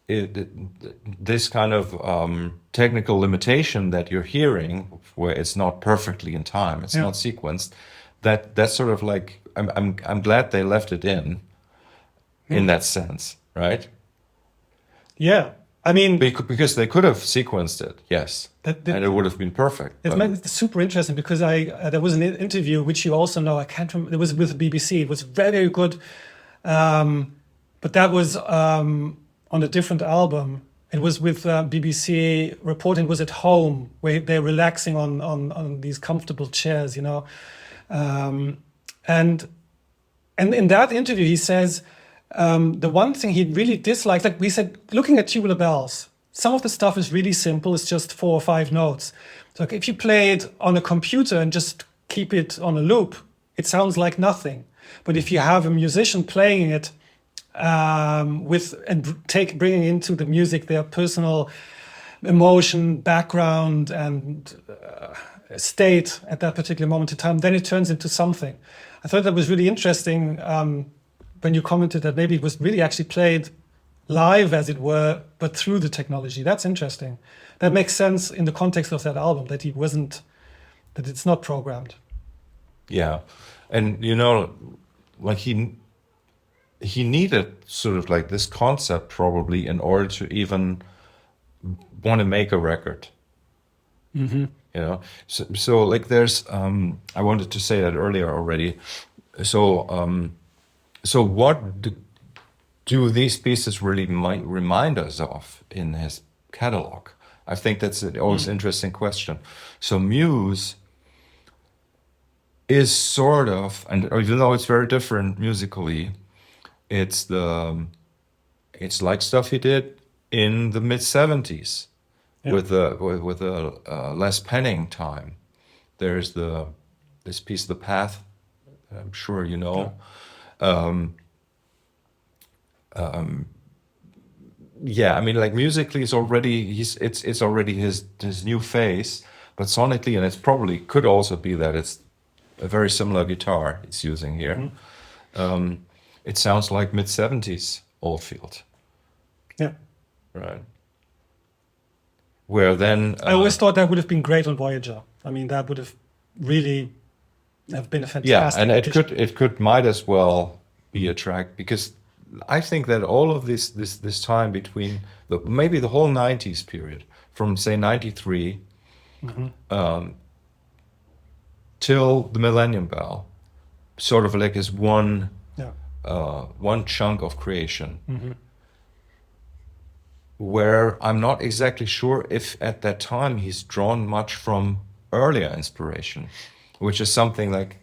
This kind of technical limitation that you're hearing, where it's not perfectly in time, it's not sequenced. That's sort of like I'm glad they left it in that sense, right? Yeah. I mean, Because they could have sequenced it, yes, and it would have been perfect. it's super interesting because there was an interview which you also know. I can't remember. It was with the BBC. It was very, very good, but that was on a different album. It was with BBC reporting. It was at home where they're relaxing on these comfortable chairs, you know, and in that interview he says. The one thing he really dislikes, like we said, looking at Tubular Bells, some of the stuff is really simple. It's just 4 or 5 notes. So if you play it on a computer and just keep it on a loop, it sounds like nothing. But if you have a musician playing it bringing into the music their personal emotion, background, and state at that particular moment in time, then it turns into something. I thought that was really interesting. When you commented that maybe it was really actually played live, as it were, but through the technology. That's interesting. That makes sense in the context of that album, that it's not programmed. Yeah, and you know, like he needed sort of like this concept probably in order to even want to make a record. You know, so like there's I wanted to say that earlier already. So what do these pieces really might remind us of in his catalog? I think that's an always interesting question. So Muse is sort of, and even though it's very different musically, it's like stuff he did in the mid-70s with a less penning time. There's this piece, The Path, I'm sure you know. Yeah. I mean, like musically, it's already his new phase, but sonically, and it's probably could also be that it's a very similar guitar it's using here. It sounds like mid-70s Oldfield. Yeah. Right. Where then I always thought that would have been great on Voyager. I mean, that would have really have been a fantastic. And it might as well be a track, because I think that all of this time between maybe the whole 90s period, from say 93 till the Millennium Bell, sort of like is one chunk of creation, where I'm not exactly sure if at that time he's drawn much from earlier inspiration, which is something like,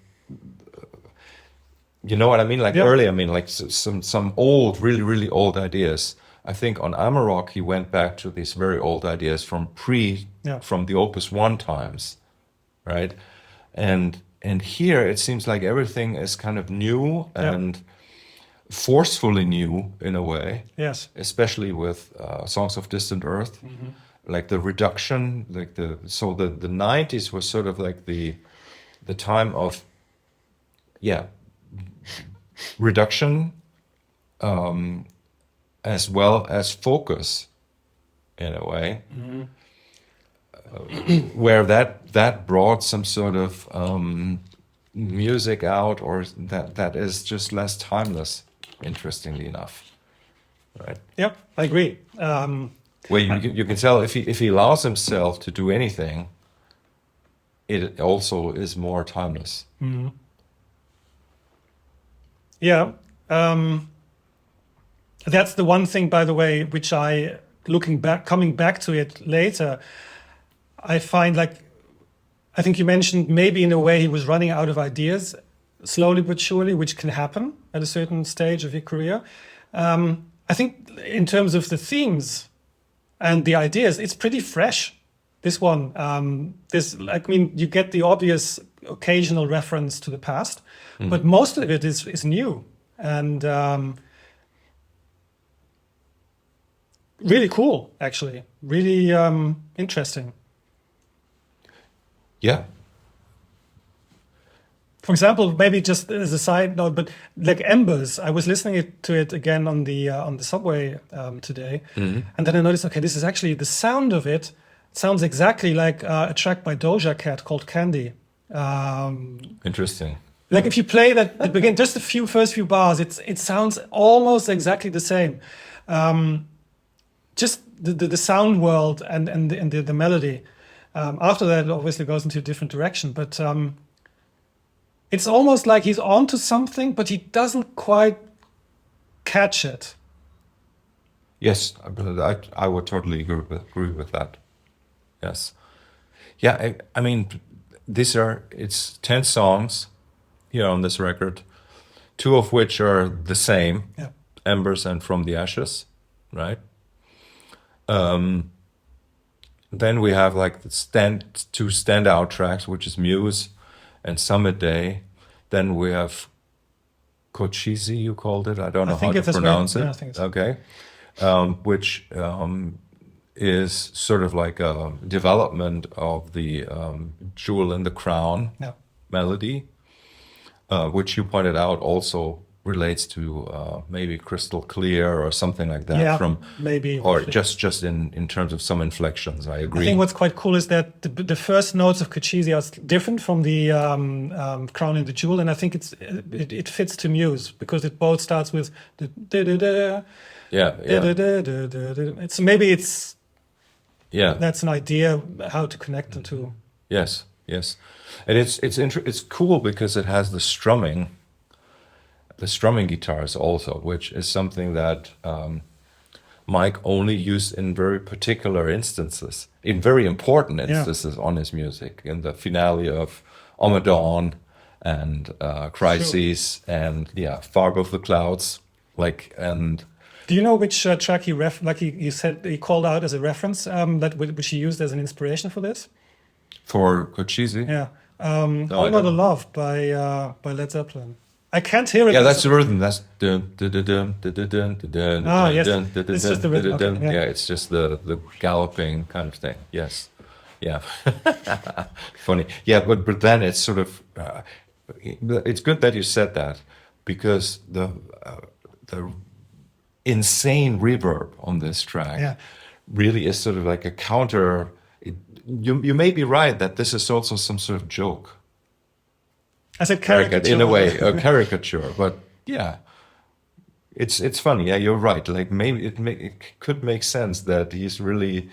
you know what I mean? Like earlier, I mean, like some old, really, really old ideas. I think on Amarok, he went back to these very old ideas from the Opus One times, right? And here it seems like everything is kind of new and forcefully new in a way. Yes. Especially with Songs of Distant Earth, like the reduction, like the 90s was sort of like the time of reduction, as well as focus, in a way, where that brought some sort of music out, or that is just less timeless. Interestingly enough, right? Yep, I agree. Where you can tell if he allows himself to do anything, it also is more timeless. Yeah, that's the one thing, by the way, which coming back to it later, I find, like, I think you mentioned maybe in a way he was running out of ideas, slowly but surely, which can happen at a certain stage of your career. I think in terms of the themes and the ideas, it's pretty fresh. This one, you get the obvious occasional reference to the past, but most of it is new and really cool, actually. Really interesting. Yeah. For example, maybe just as a side note, but like Embers, I was listening to it again on the subway today, and then I noticed, okay, this is actually the sound of it sounds exactly like a track by Doja Cat called Candy. Interesting. Like if you play that at the beginning, just the first few bars, it sounds almost exactly the same. Just the sound world and the melody. After that, it obviously goes into a different direction, but it's almost like he's onto something, but he doesn't quite catch it. Yes, I would totally agree with that. Yes. Yeah, I mean, it's 10 songs here on this record, 2 of which are the same, Yeah. Embers and From the Ashes, right? Then we have like the 2 standout tracks, which is Muse and Summit Day. Then we have Cochise, you called it. I don't know how to pronounce it. Yeah, I think it's okay. Which is sort of like a development of the Jewel in the Crown melody, which you pointed out also relates to maybe Crystal Clear or something like that. Yeah, maybe. Or just in terms of some inflections, I agree. I think what's quite cool is that the first notes of Cochise are different from the Crown and the Jewel, and I think it fits to Muse because it both starts with the da-da-da. Yeah. That's an idea how to connect the two. Yes, and it's cool because it has the strumming guitars also, which is something that Mike only used in very particular instances, in very important instances on his music, in the finale of Omadon and Crises and Far Above the Clouds, Do you know which track you said he called out as a reference which he used as an inspiration for this? For Cochise? Yeah. All Not a Love by Led Zeppelin. I can't hear it. Yeah, that's the rhythm. That's yes. It's just the rhythm. Okay, yeah, it's just the galloping kind of thing. Yes. Yeah. Funny. Yeah, but then it's sort of it's good that you said that because the insane reverb on this track really is sort of like a counter. You may be right that this is also some sort of joke. I said caricature. In a way, a caricature, but yeah, it's funny. Yeah, you're right. Like maybe it could make sense that he's really,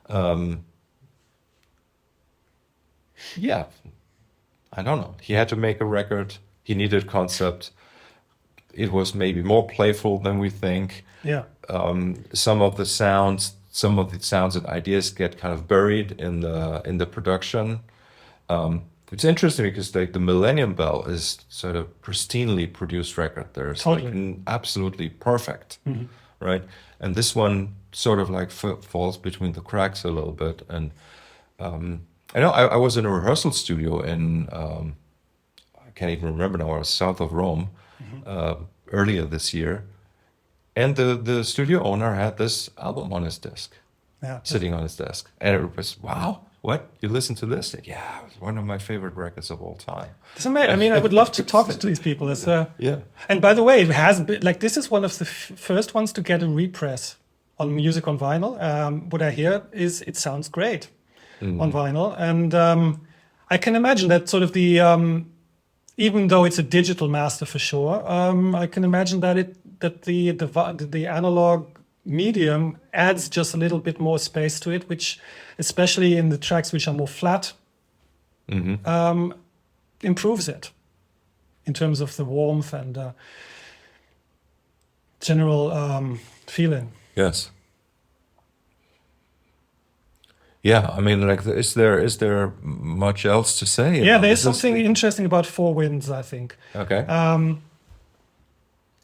I don't know. He had to make a record. He needed concept. It was maybe more playful than we think. Yeah. Some of the sounds and ideas get kind of buried in the production. It's interesting because like the Millennium Bell is sort of pristinely produced record. There's absolutely perfect, right? And this one sort of like falls between the cracks a little bit. And I know I was in a rehearsal studio in I can't even remember now. I was south of Rome earlier this year, and the studio owner had this album on his desk, sitting on his desk, and it was wow. What? You listen to this? Yeah, it's one of my favorite records of all time. It's amazing. I mean, I would love to talk to these people. Yeah. And by the way, it has been, like this is one of the first ones to get a repress on music on vinyl. What I hear is it sounds great on vinyl, and I can imagine that sort of the even though it's a digital master for sure, I can imagine that the analog medium adds just a little bit more space to it, which especially in the tracks which are more flat improves it in terms of the warmth and general feeling. Yes. Yeah, I mean, like, is there much else to say? Yeah, there's something interesting about Four Winds, I think. Okay.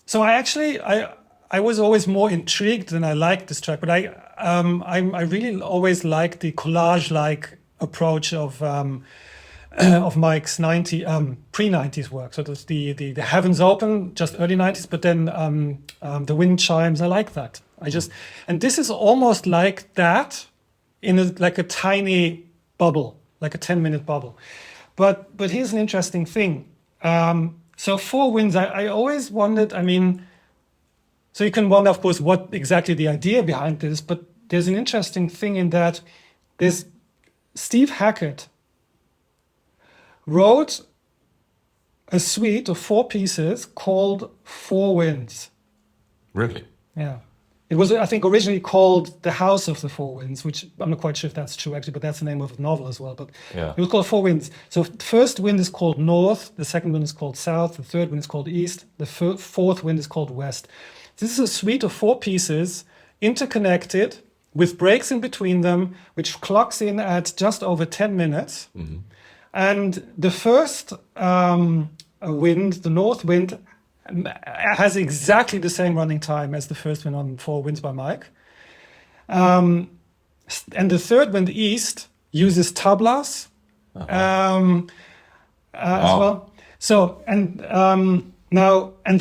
So I I was always more intrigued than I liked this track, but I really always liked the collage-like approach of Mike's pre-90s work. So there's the Heavens Open, just early 90s, but then the wind chimes. I like that. And this is almost like that in like a tiny bubble, like a 10-minute bubble. But here's an interesting thing. So Four Winds, I always wondered, so you can wonder, of course, what exactly the idea behind this, but there's an interesting thing in that there's Steve Hackett wrote a suite of 4 pieces called Four Winds. Really? Yeah. It was, I think, originally called The House of the Four Winds, which I'm not quite sure if that's true, actually, but that's the name of the novel as well. But It was called Four Winds. So the first wind is called North, the second wind is called South, the third wind is called East, the fourth wind is called West. This is a suite of 4 pieces, interconnected, with breaks in between them, which clocks in at just over 10 minutes. Mm-hmm. And the first wind, the North wind, has exactly the same running time as the first wind on Four Winds by Mike. And the third wind, East, uses tablas as well. So, and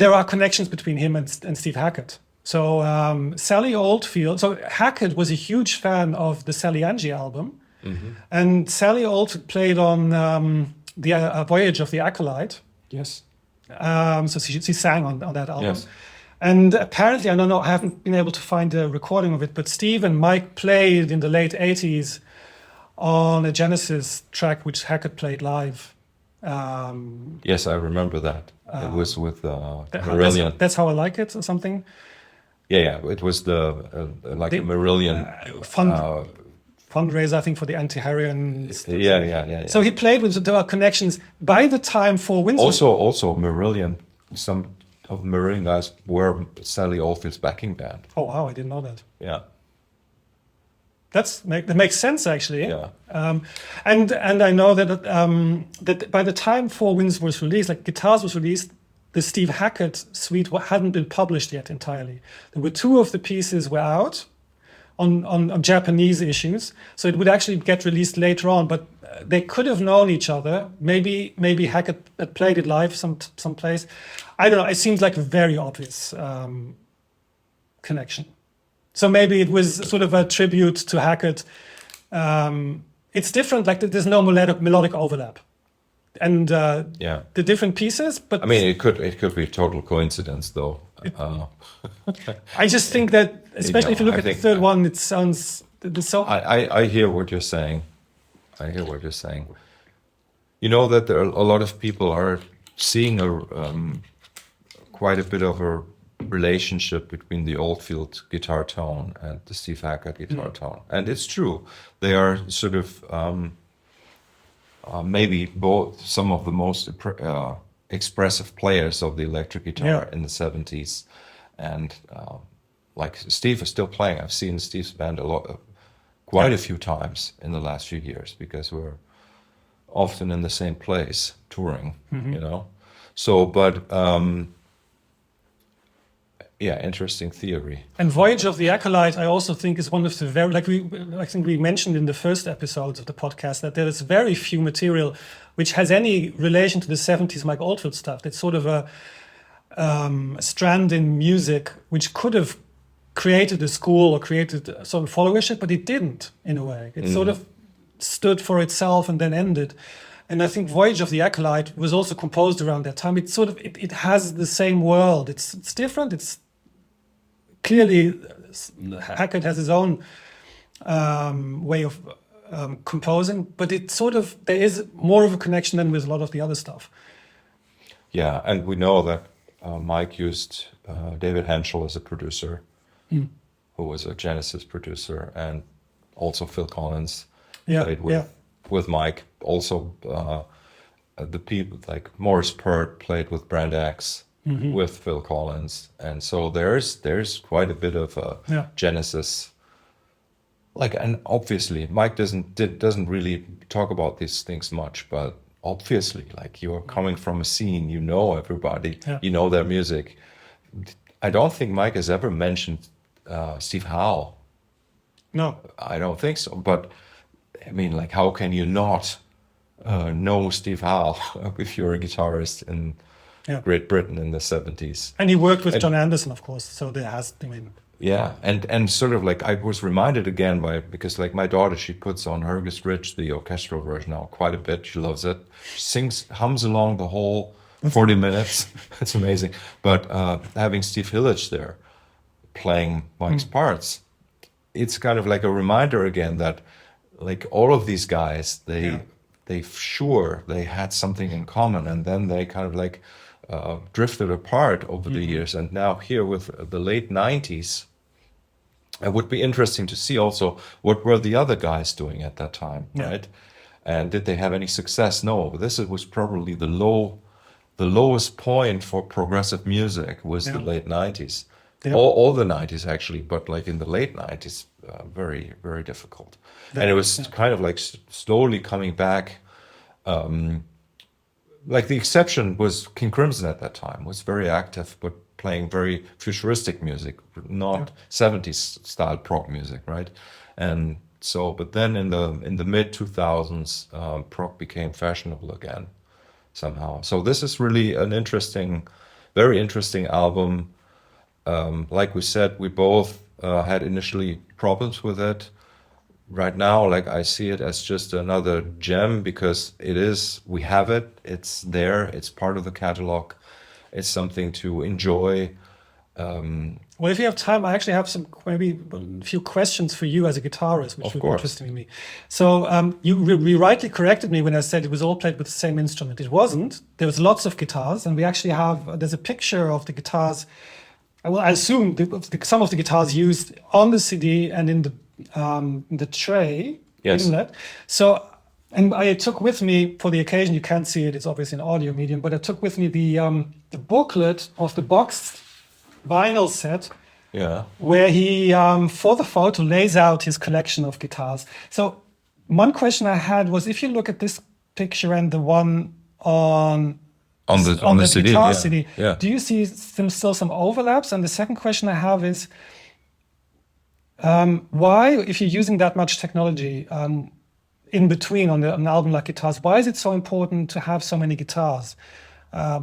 there are connections between him and Steve Hackett. So Sally Oldfield, so Hackett was a huge fan of the Sally Angie album. Mm-hmm. And Sally Oldfield played on the Voyage of the Acolyte. Yes. So she sang on that album. Yes. And apparently, I don't know, I haven't been able to find a recording of it, but Steve and Mike played in the late 80s on a Genesis track which Hackett played live. Yes, I remember that. It was with Marillion. That's How I Like It or something? Yeah. It was the Marillion fundraiser, I think, for the anti-Harrian. Yeah. So he played with, there are connections. By the time Four Winds... Also Marillion, some of the Marillion guys were Sally Oldfield's backing band. Oh, wow, I didn't know that. Yeah. That makes sense, actually. Yeah. And I know that that by the time Four Winds was released, like Guitars was released, the Steve Hackett suite hadn't been published yet entirely. There were 2 of the pieces were out on Japanese issues, so it would actually get released later on. But they could have known each other. Maybe Hackett had played it live someplace. I don't know. It seems like a very obvious connection. So maybe it was sort of a tribute to Hackett. It's different. Like there's no melodic overlap, and the different pieces. But it could be a total coincidence, though. I just think that, especially if you look at the third one, it sounds so. I hear what you're saying. You know that there are a lot of people are seeing quite a bit of a relationship between the Oldfield guitar tone and the Steve Hackett guitar tone, and it's true. They are sort of maybe both some of the most expressive players of the electric guitar in the 70s, and like Steve is still playing. I've seen Steve's band quite a few times in the last few years, because we're often in the same place touring, you know. So, but interesting theory. And Voyage of the Acolyte, I also think, is one of the very, I think we mentioned in the first episodes of the podcast that there is very few material which has any relation to the 70s Mike Oldfield stuff. It's sort of a strand in music which could have created a school or created a sort of followership, but it didn't, in a way. It sort of stood for itself and then ended. And I think Voyage of the Acolyte was also composed around that time. It's sort of, it has the same world. It's different. It's clearly, Hackett has his own way of composing, but it's sort of, there is more of a connection than with a lot of the other stuff. Yeah, and we know that Mike used David Henschel as a producer, who was a Genesis producer, and also Phil Collins played with Mike. Also, the people like Morris Peart played with Brand X with Phil Collins, and so there's quite a bit of Genesis. Like, and obviously, Mike doesn't really talk about these things much, but obviously, like, you're coming from a scene, you know everybody, you know their music. I don't think Mike has ever mentioned Steve Howe. No. I don't think so. But I mean, like, how can you not know Steve Howe if you're a guitarist in Yeah. Great Britain in the 70s? And he worked with And- John Anderson, of course. So there has, I mean, Yeah, and sort of like I was reminded again because like my daughter, she puts on Hergest Ridge, the orchestral version now, quite a bit. She loves it. She sings, hums along the whole 40 minutes. It's amazing. But having Steve Hillage there playing Mike's parts, it's kind of like a reminder again that like all of these guys, they had something in common, and then they kind of like drifted apart over the years. And now here with the late 90s, it would be interesting to see also what were the other guys doing at that time, right? And did they have any success? No, was probably the lowest point for progressive music was the late 90s. Yeah. All the 90s actually, but like in the late 90s, very, very difficult. And it was kind of like slowly coming back. Like the exception was King Crimson at that time, was very active, but playing very futuristic music, not 70s style prog music, right? And so, but then in the mid 2000s, prog became fashionable again somehow. So this is really an very interesting album. Like we said, we both had initially problems with it. Right now, like I see it as just another gem because we have it, it's there, it's part of the catalog, it's something to enjoy. well, if you have time, I actually have maybe a few questions for you as a guitarist, which would be interesting to me. So you rightly corrected me when I said it was all played with the same instrument. It wasn't. There was lots of guitars, and we actually there's a picture of the guitars. Well, I assume some of the guitars used on the CD and in the tray. Yes. Inlet. So, and I took with me for the occasion. You can't see it; it's obviously an audio medium. But I took with me the booklet of the boxed vinyl set. Yeah. Where he, for the photo, lays out his collection of guitars. So, one question I had was, if you look at this picture and the one on the CD, guitar CD, yeah. do you see still some overlaps? And the second question I have is, why, if you're using that much technology in between on an album like Guitars, why is it so important to have so many guitars,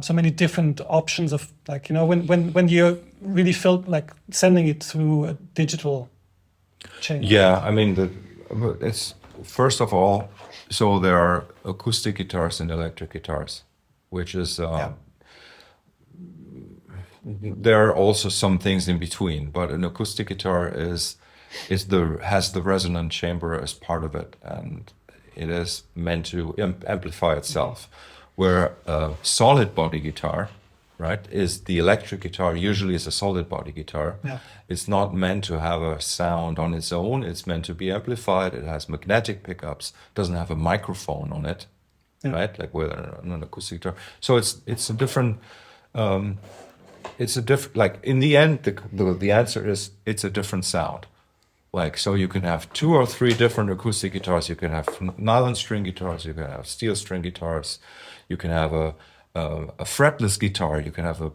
so many different options of, like, you know, when you really felt like sending it through a digital chain? Yeah, I mean, it's first of all, so there are acoustic guitars and electric guitars, which is there are also some things in between, but an acoustic guitar has the resonant chamber as part of it, and it is meant to amplify itself. Where a solid body guitar, right, is the electric guitar usually is a solid body guitar. Yeah. It's not meant to have a sound on its own. It's meant to be amplified. It has magnetic pickups. Doesn't have a microphone on it. Right, like with an acoustic guitar. So it's a different. Like in the end, the answer is it's a different sound. Like, so you can have 2 or 3 different acoustic guitars. You can have nylon string guitars. You can have steel string guitars. You can have a fretless guitar. You can have a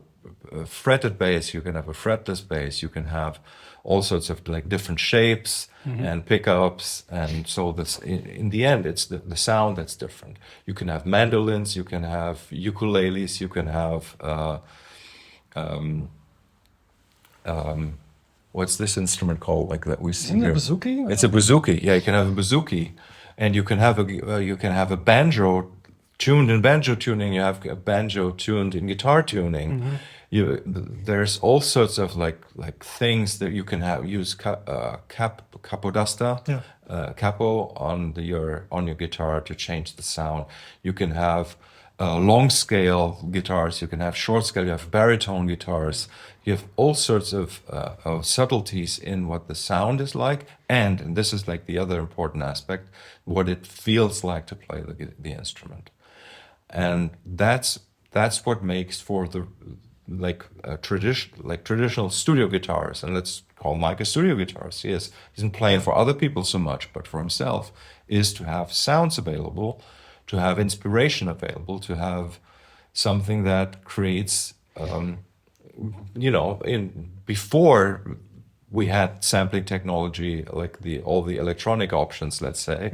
fretted bass. You can have a fretless bass. You can have all sorts of like different shapes and pickups, and so this in the end it's the sound that's different. You can have mandolins, you can have ukuleles, you can have what's this instrument called, like that we see Isn't it here? a bouzouki? It's a bouzouki. Yeah, you can have a bouzouki, and you can have a banjo tuned in banjo tuning. You have a banjo tuned in guitar tuning. There's all sorts of like things that you can use capodasta, capo on your guitar to change the sound. You can have long scale guitars. You can have short scale. You have baritone guitars. You have all sorts of subtleties in what the sound is like, and this is like the other important aspect, what it feels like to play the instrument, and that's what makes for the traditional studio guitars, and let's call Mike a studio guitarist. He isn't playing for other people so much, but for himself, is to have sounds available, to have inspiration available, to have something that creates before we had sampling technology, like all the electronic options, let's say,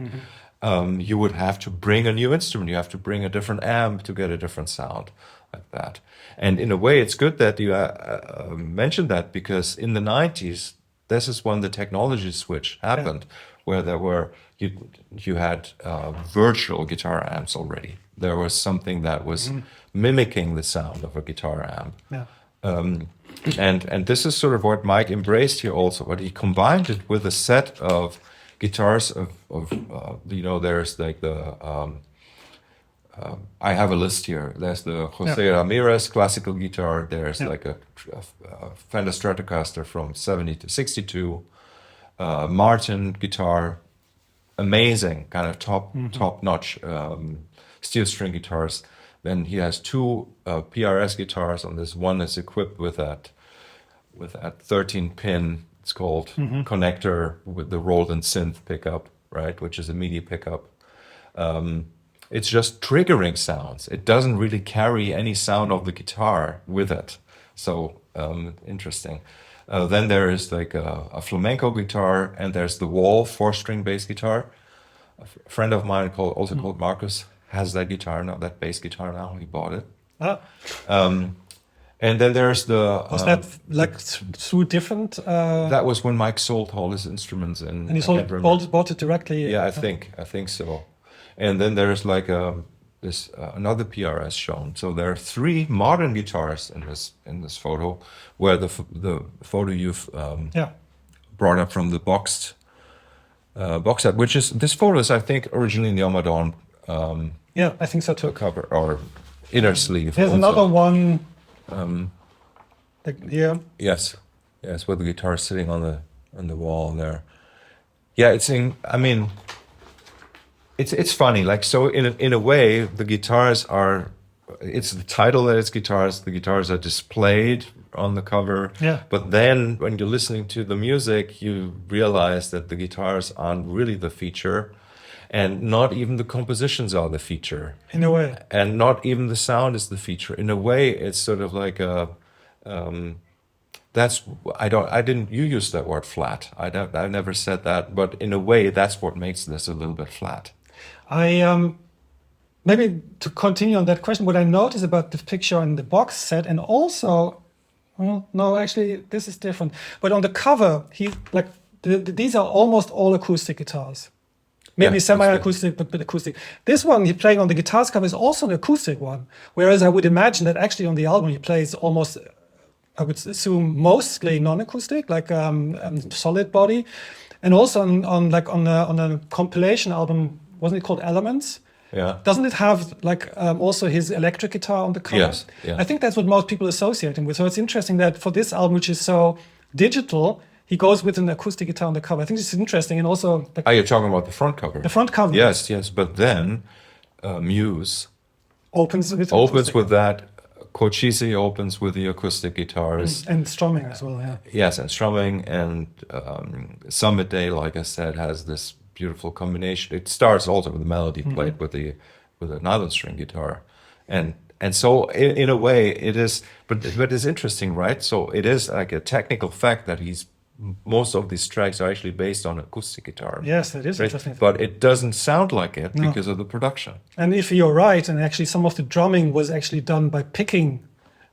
you would have to bring a new instrument. You have to bring a different amp to get a different sound like that. And in a way, it's good that you mentioned that, because in the 90s, this is when the technology switch happened, where you had virtual guitar amps already. There was something that was mimicking the sound of a guitar amp. Yeah. And this is sort of what Mike embraced here also, but he combined it with a set of guitars there's like I have a list here. There's the Jose Ramirez classical guitar. There's like a Fender Stratocaster from 70 to 62. Martin guitar, amazing, kind of top-notch steel string guitars. Then he has two PRS guitars, and this one is equipped with that 13-pin, it's called, connector with the rolled-in synth pickup, right, which is a MIDI pickup. It's just triggering sounds. It doesn't really carry any sound of the guitar with it. So interesting. Then there is like a flamenco guitar, and there's the Wall 4-string bass guitar. A friend of mine called Markus has that guitar now, that bass guitar now. He bought it. And then there's the... Was that like through different... That was when Mike sold all his instruments. And he bought it directly? Yeah, I think so. And then there's like another PRS shown. So there are 3 modern guitars in this photo, where the photo you've brought up from the box set, which is, this photo is, I think, originally in the Omadon I think so too. cover or inner sleeve. There's also another one like here. Yes, with the guitar sitting on the wall there. Yeah, it's funny. Like, so in a way, the guitars are. It's the title that it's guitars. The guitars are displayed on the cover. Yeah. But then when you're listening to the music, you realize that the guitars aren't really the feature, and not even the compositions are the feature. In a way. And not even the sound is the feature. In a way, it's sort of like a. You use that word flat. I never said that, but in a way, that's what makes this a little bit flat. Maybe to continue on that question, what I noticed about the picture in the box set, and also, well, no, actually, this is different. But on the cover, these are almost all acoustic guitars. Maybe semi-acoustic, but acoustic. This one he playing on the guitars cover is also an acoustic one. Whereas I would imagine that actually on the album he plays almost, I would assume, mostly non-acoustic, like solid body. And also on a compilation album, wasn't it called Elements? Yeah. Doesn't it have also his electric guitar on the cover? Yes. Yeah. I think that's what most people associate him with. So it's interesting that for this album, which is so digital, he goes with an acoustic guitar on the cover. I think this is interesting, and also. Are you talking about the front cover? The front cover. Yes. But then Muse opens with that. Cochise opens with the acoustic guitars and strumming as well. Yeah. Yes, and strumming, and Summit Day, like I said, has this beautiful combination. It starts also with the melody played with a nylon string guitar, and so in a way it is. But it's interesting, right? So it is like a technical fact that most of these tracks are actually based on acoustic guitar. Yes, that is interesting. But it doesn't sound like it because of the production. And if you're right, and actually some of the drumming was actually done by picking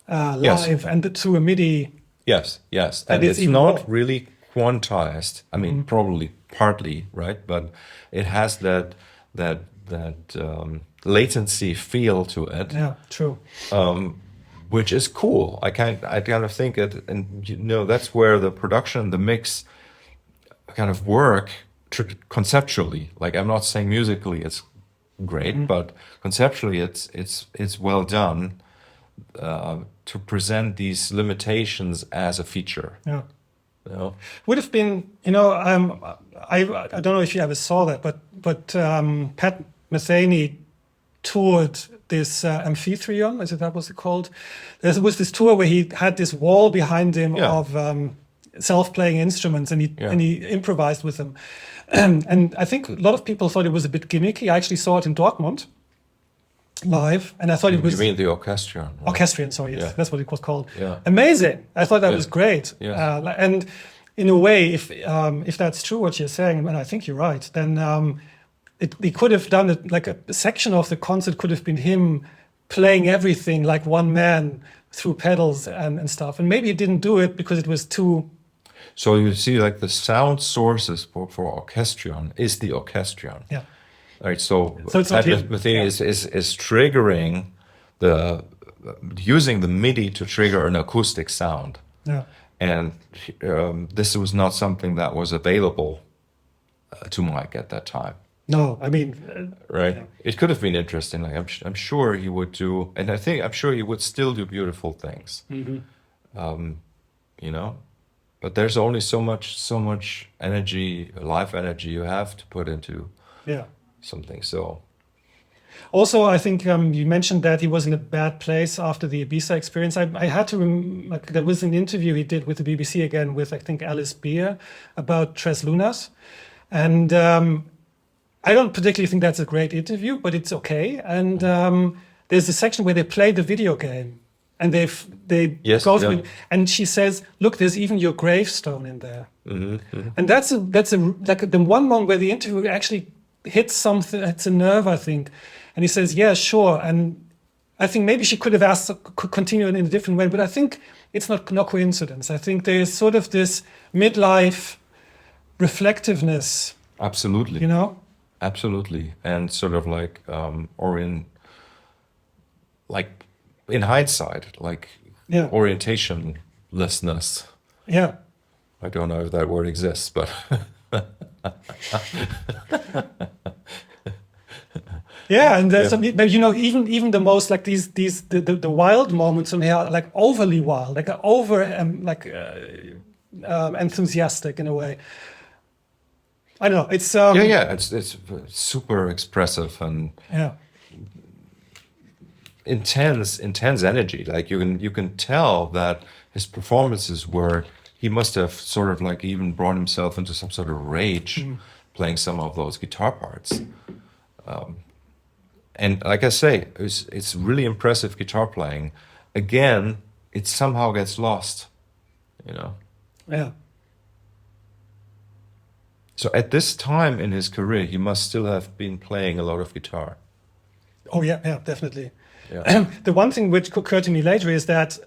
live and through a MIDI. Yes, and it's not really quantized. I mean, probably partly, right? But it has that latency feel to it. Yeah, true. Which is cool. I kind of think it, and that's where the production, the mix, kind of work conceptually. Like, I'm not saying musically it's great, but conceptually it's well done to present these limitations as a feature. Yeah. Would have been, I don't know if you ever saw that, but Pat Metheny toured this amphitheon, as that was called. There was this tour where he had this wall behind him of self-playing instruments, and he improvised with them. And I think a lot of people thought it was a bit gimmicky. I actually saw it in Dortmund. live, and I thought it You was mean the orchestrion? Right? orchestrion. Sorry, yes, Yeah. that's what it was called. Yeah. Amazing. I thought that was great. Yes. And in a way, if that's true what you're saying, and I think you're right, then they could have done it like a section of the concert could have been him playing everything like one man through pedals and stuff. And maybe he didn't do it because it was too. So you see, like the sound sources for orchestrion is the orchestrion. Yeah. Right. So it's not the thing is triggering using the MIDI to trigger an acoustic sound. Yeah. And this was not something that was available to Mike at that time. No, I mean, right. Yeah. It could have been interesting. Like I'm sure he would do, and I'm sure he would still do beautiful things. Mm-hmm. You know, but there's only so much energy, life energy you have to put into something. So. Also, I think you mentioned that he was in a bad place after the Ibiza experience. I had to like there was an interview he did with the BBC again with I think Alice Beer about Tres Lunas, and I don't particularly think that's a great interview, but it's okay. And there's a section where they play the video game, and they go through it, and she says, "Look, there's even your gravestone in there." Mm-hmm, mm-hmm. And that's like the one moment where the interview actually hits something. It's a nerve, I think. And he says, "Yeah, sure." And I think maybe she could have asked, could continue in a different way, but I think it's no coincidence. I think there's sort of this midlife reflectiveness. Absolutely. You know. Absolutely, and sort of like, in hindsight, like orientationlessness. Yeah. I don't know if that word exists, but yeah, and there's you know, even the most like the wild moments in here, like overly wild, like enthusiastic in a way. I don't know. It's it's super expressive and intense energy. Like you can tell that his performances were. He must have sort of like even brought himself into some sort of rage playing some of those guitar parts. And like I say, it's really impressive guitar playing. Again, it somehow gets lost, you know. Yeah. So at this time in his career, he must still have been playing a lot of guitar. Oh yeah, definitely. Yeah. The one thing which occurred to me later is that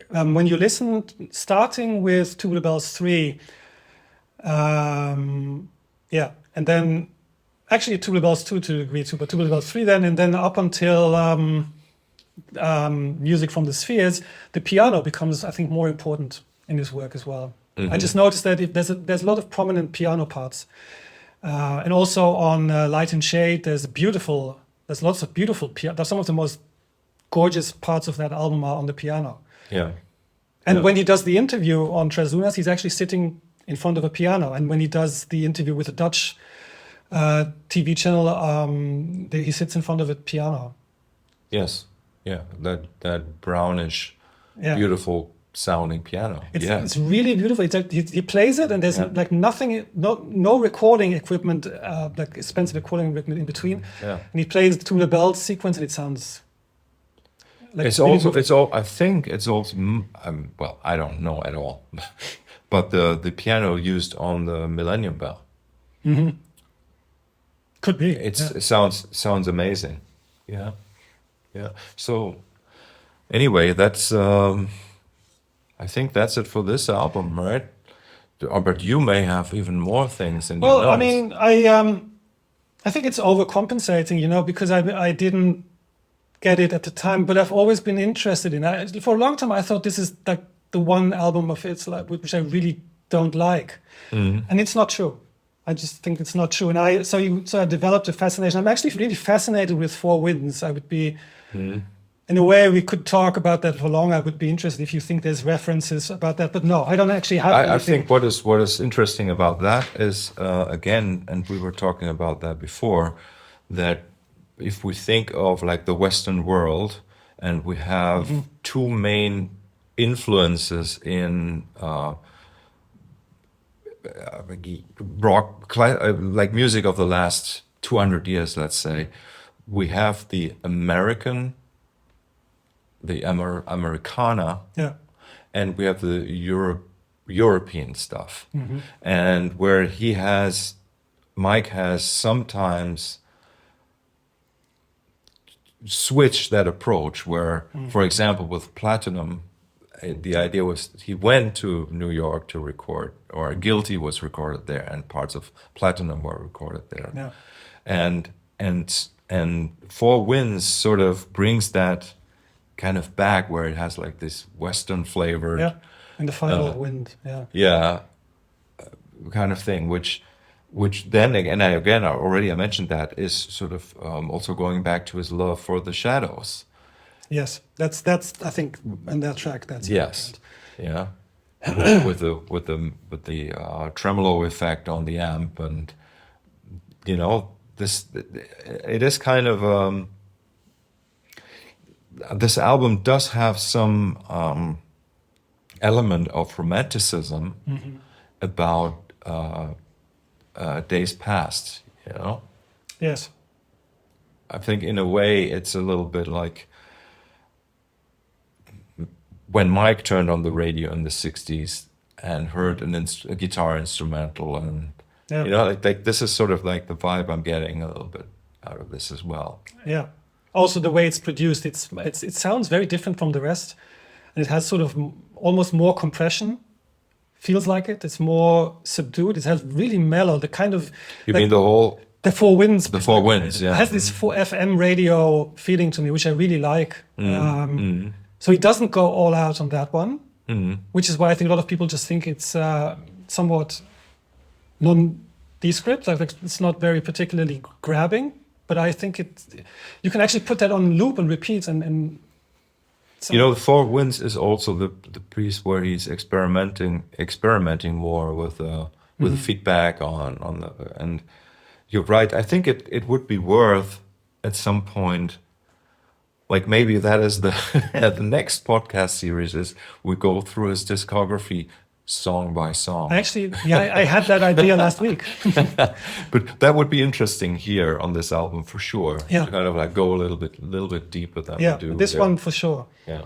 when you listen, starting with Tubular Bells 3, and then actually Tubular Bells 2 to a degree too, but Tubular Bells 3 then, and then up until Music from the Spheres, the piano becomes, I think, more important in his work as well. Mm-hmm. I just noticed that there's a lot of prominent piano parts, and also on Light and Shade, there's lots of beautiful piano. Some of the most gorgeous parts of that album are on the piano. Yeah. And when he does the interview on Tres Lunas, he's actually sitting in front of a piano. And when he does the interview with a Dutch TV channel, he sits in front of a piano. Yes. Yeah. That brownish, beautiful sounding piano. It's really beautiful. He plays it, and there's like nothing, no recording equipment, like expensive recording equipment in between. Yeah. And he plays the Tubular Bells sequence, and it sounds. Like I think it's also. Well, I don't know at all, but the piano used on the Millennium Bell. Mm-hmm. Could be. It sounds amazing. Yeah. So, anyway, that's. I think that's it for this album, right? But you may have even more things in your notes. Well, I mean, I think it's overcompensating, you know, because I didn't get it at the time, but I've always been interested in it. For a long time, I thought this is like the one album of its like which I really don't like, and it's not true. I just think it's not true, and I developed a fascination. I'm actually really fascinated with Four Winds. I would be, in a way, we could talk about that for long. I would be interested if you think there's references about that, but no, I don't actually have. I think what is interesting about that is again, and we were talking about that before, that if we think of like the Western world, and we have two main influences in rock, like music of the last 200 years, let's say, we have the Americana, Yeah. and we have the European stuff, and where Mike has sometimes switched that approach. Where, for example, with Platinum, the idea was he went to New York to record, or Guilty was recorded there, and parts of Platinum were recorded there. Yeah. And Four Winds sort of brings that kind of back, where it has like this Western flavored, Yeah. And the final wind. Yeah. kind of thing, which then again, I mentioned that is sort of also going back to his love for the shadows. Yes. That's I think in that track that's Yes, yeah, with the tremolo effect on the amp, and it is kind of this album does have some element of romanticism about days past. Yes. I think in a way it's a little bit like when Mike turned on the radio in the 60s and heard a guitar instrumental, and like this is sort of like the vibe I'm getting a little bit out of this as well. Yeah. Also the way it's produced, it sounds very different from the rest, and it has sort of almost more compression. Feels like it. It's more subdued. It has really mellow. The kind of you mean the Four Winds. The Four Winds, yeah. It has this 4 FM radio feeling to me, which I really like. So he doesn't go all out on that one, which is why I think a lot of people just think it's somewhat non-descript. Like it's not very particularly grabbing, but I think you can actually put that on loop and repeat and the Four Winds is also the piece where he's experimenting more with feedback on the, and you're right. I think it would be worth at some point, like maybe that is the the next podcast series is we go through his discography song by song. Actually, I had that idea last week. But that would be interesting here on this album for sure. Yeah. To kind of like go a little bit deeper than we do. This one for sure. Yeah.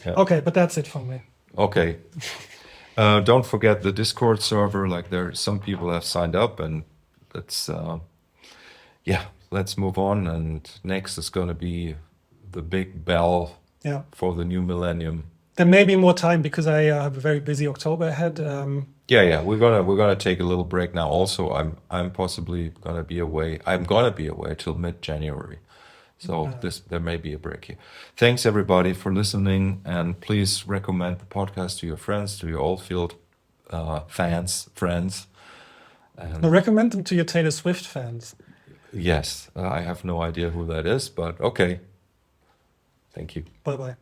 Okay, but that's it from me. Okay. Don't forget the Discord server. Like some people have signed up, and let's move on. And next is going to be the big bell for the new millennium. There may be more time because I have a very busy October ahead. We're gonna take a little break now. Also, I'm possibly gonna be away. I'm gonna be away till mid-January, so there may be a break here. Thanks everybody for listening, and please recommend the podcast to your friends, to your Oldfield friends. And recommend them to your Taylor Swift fans. Yes, I have no idea who that is, but okay. Thank you. Bye bye.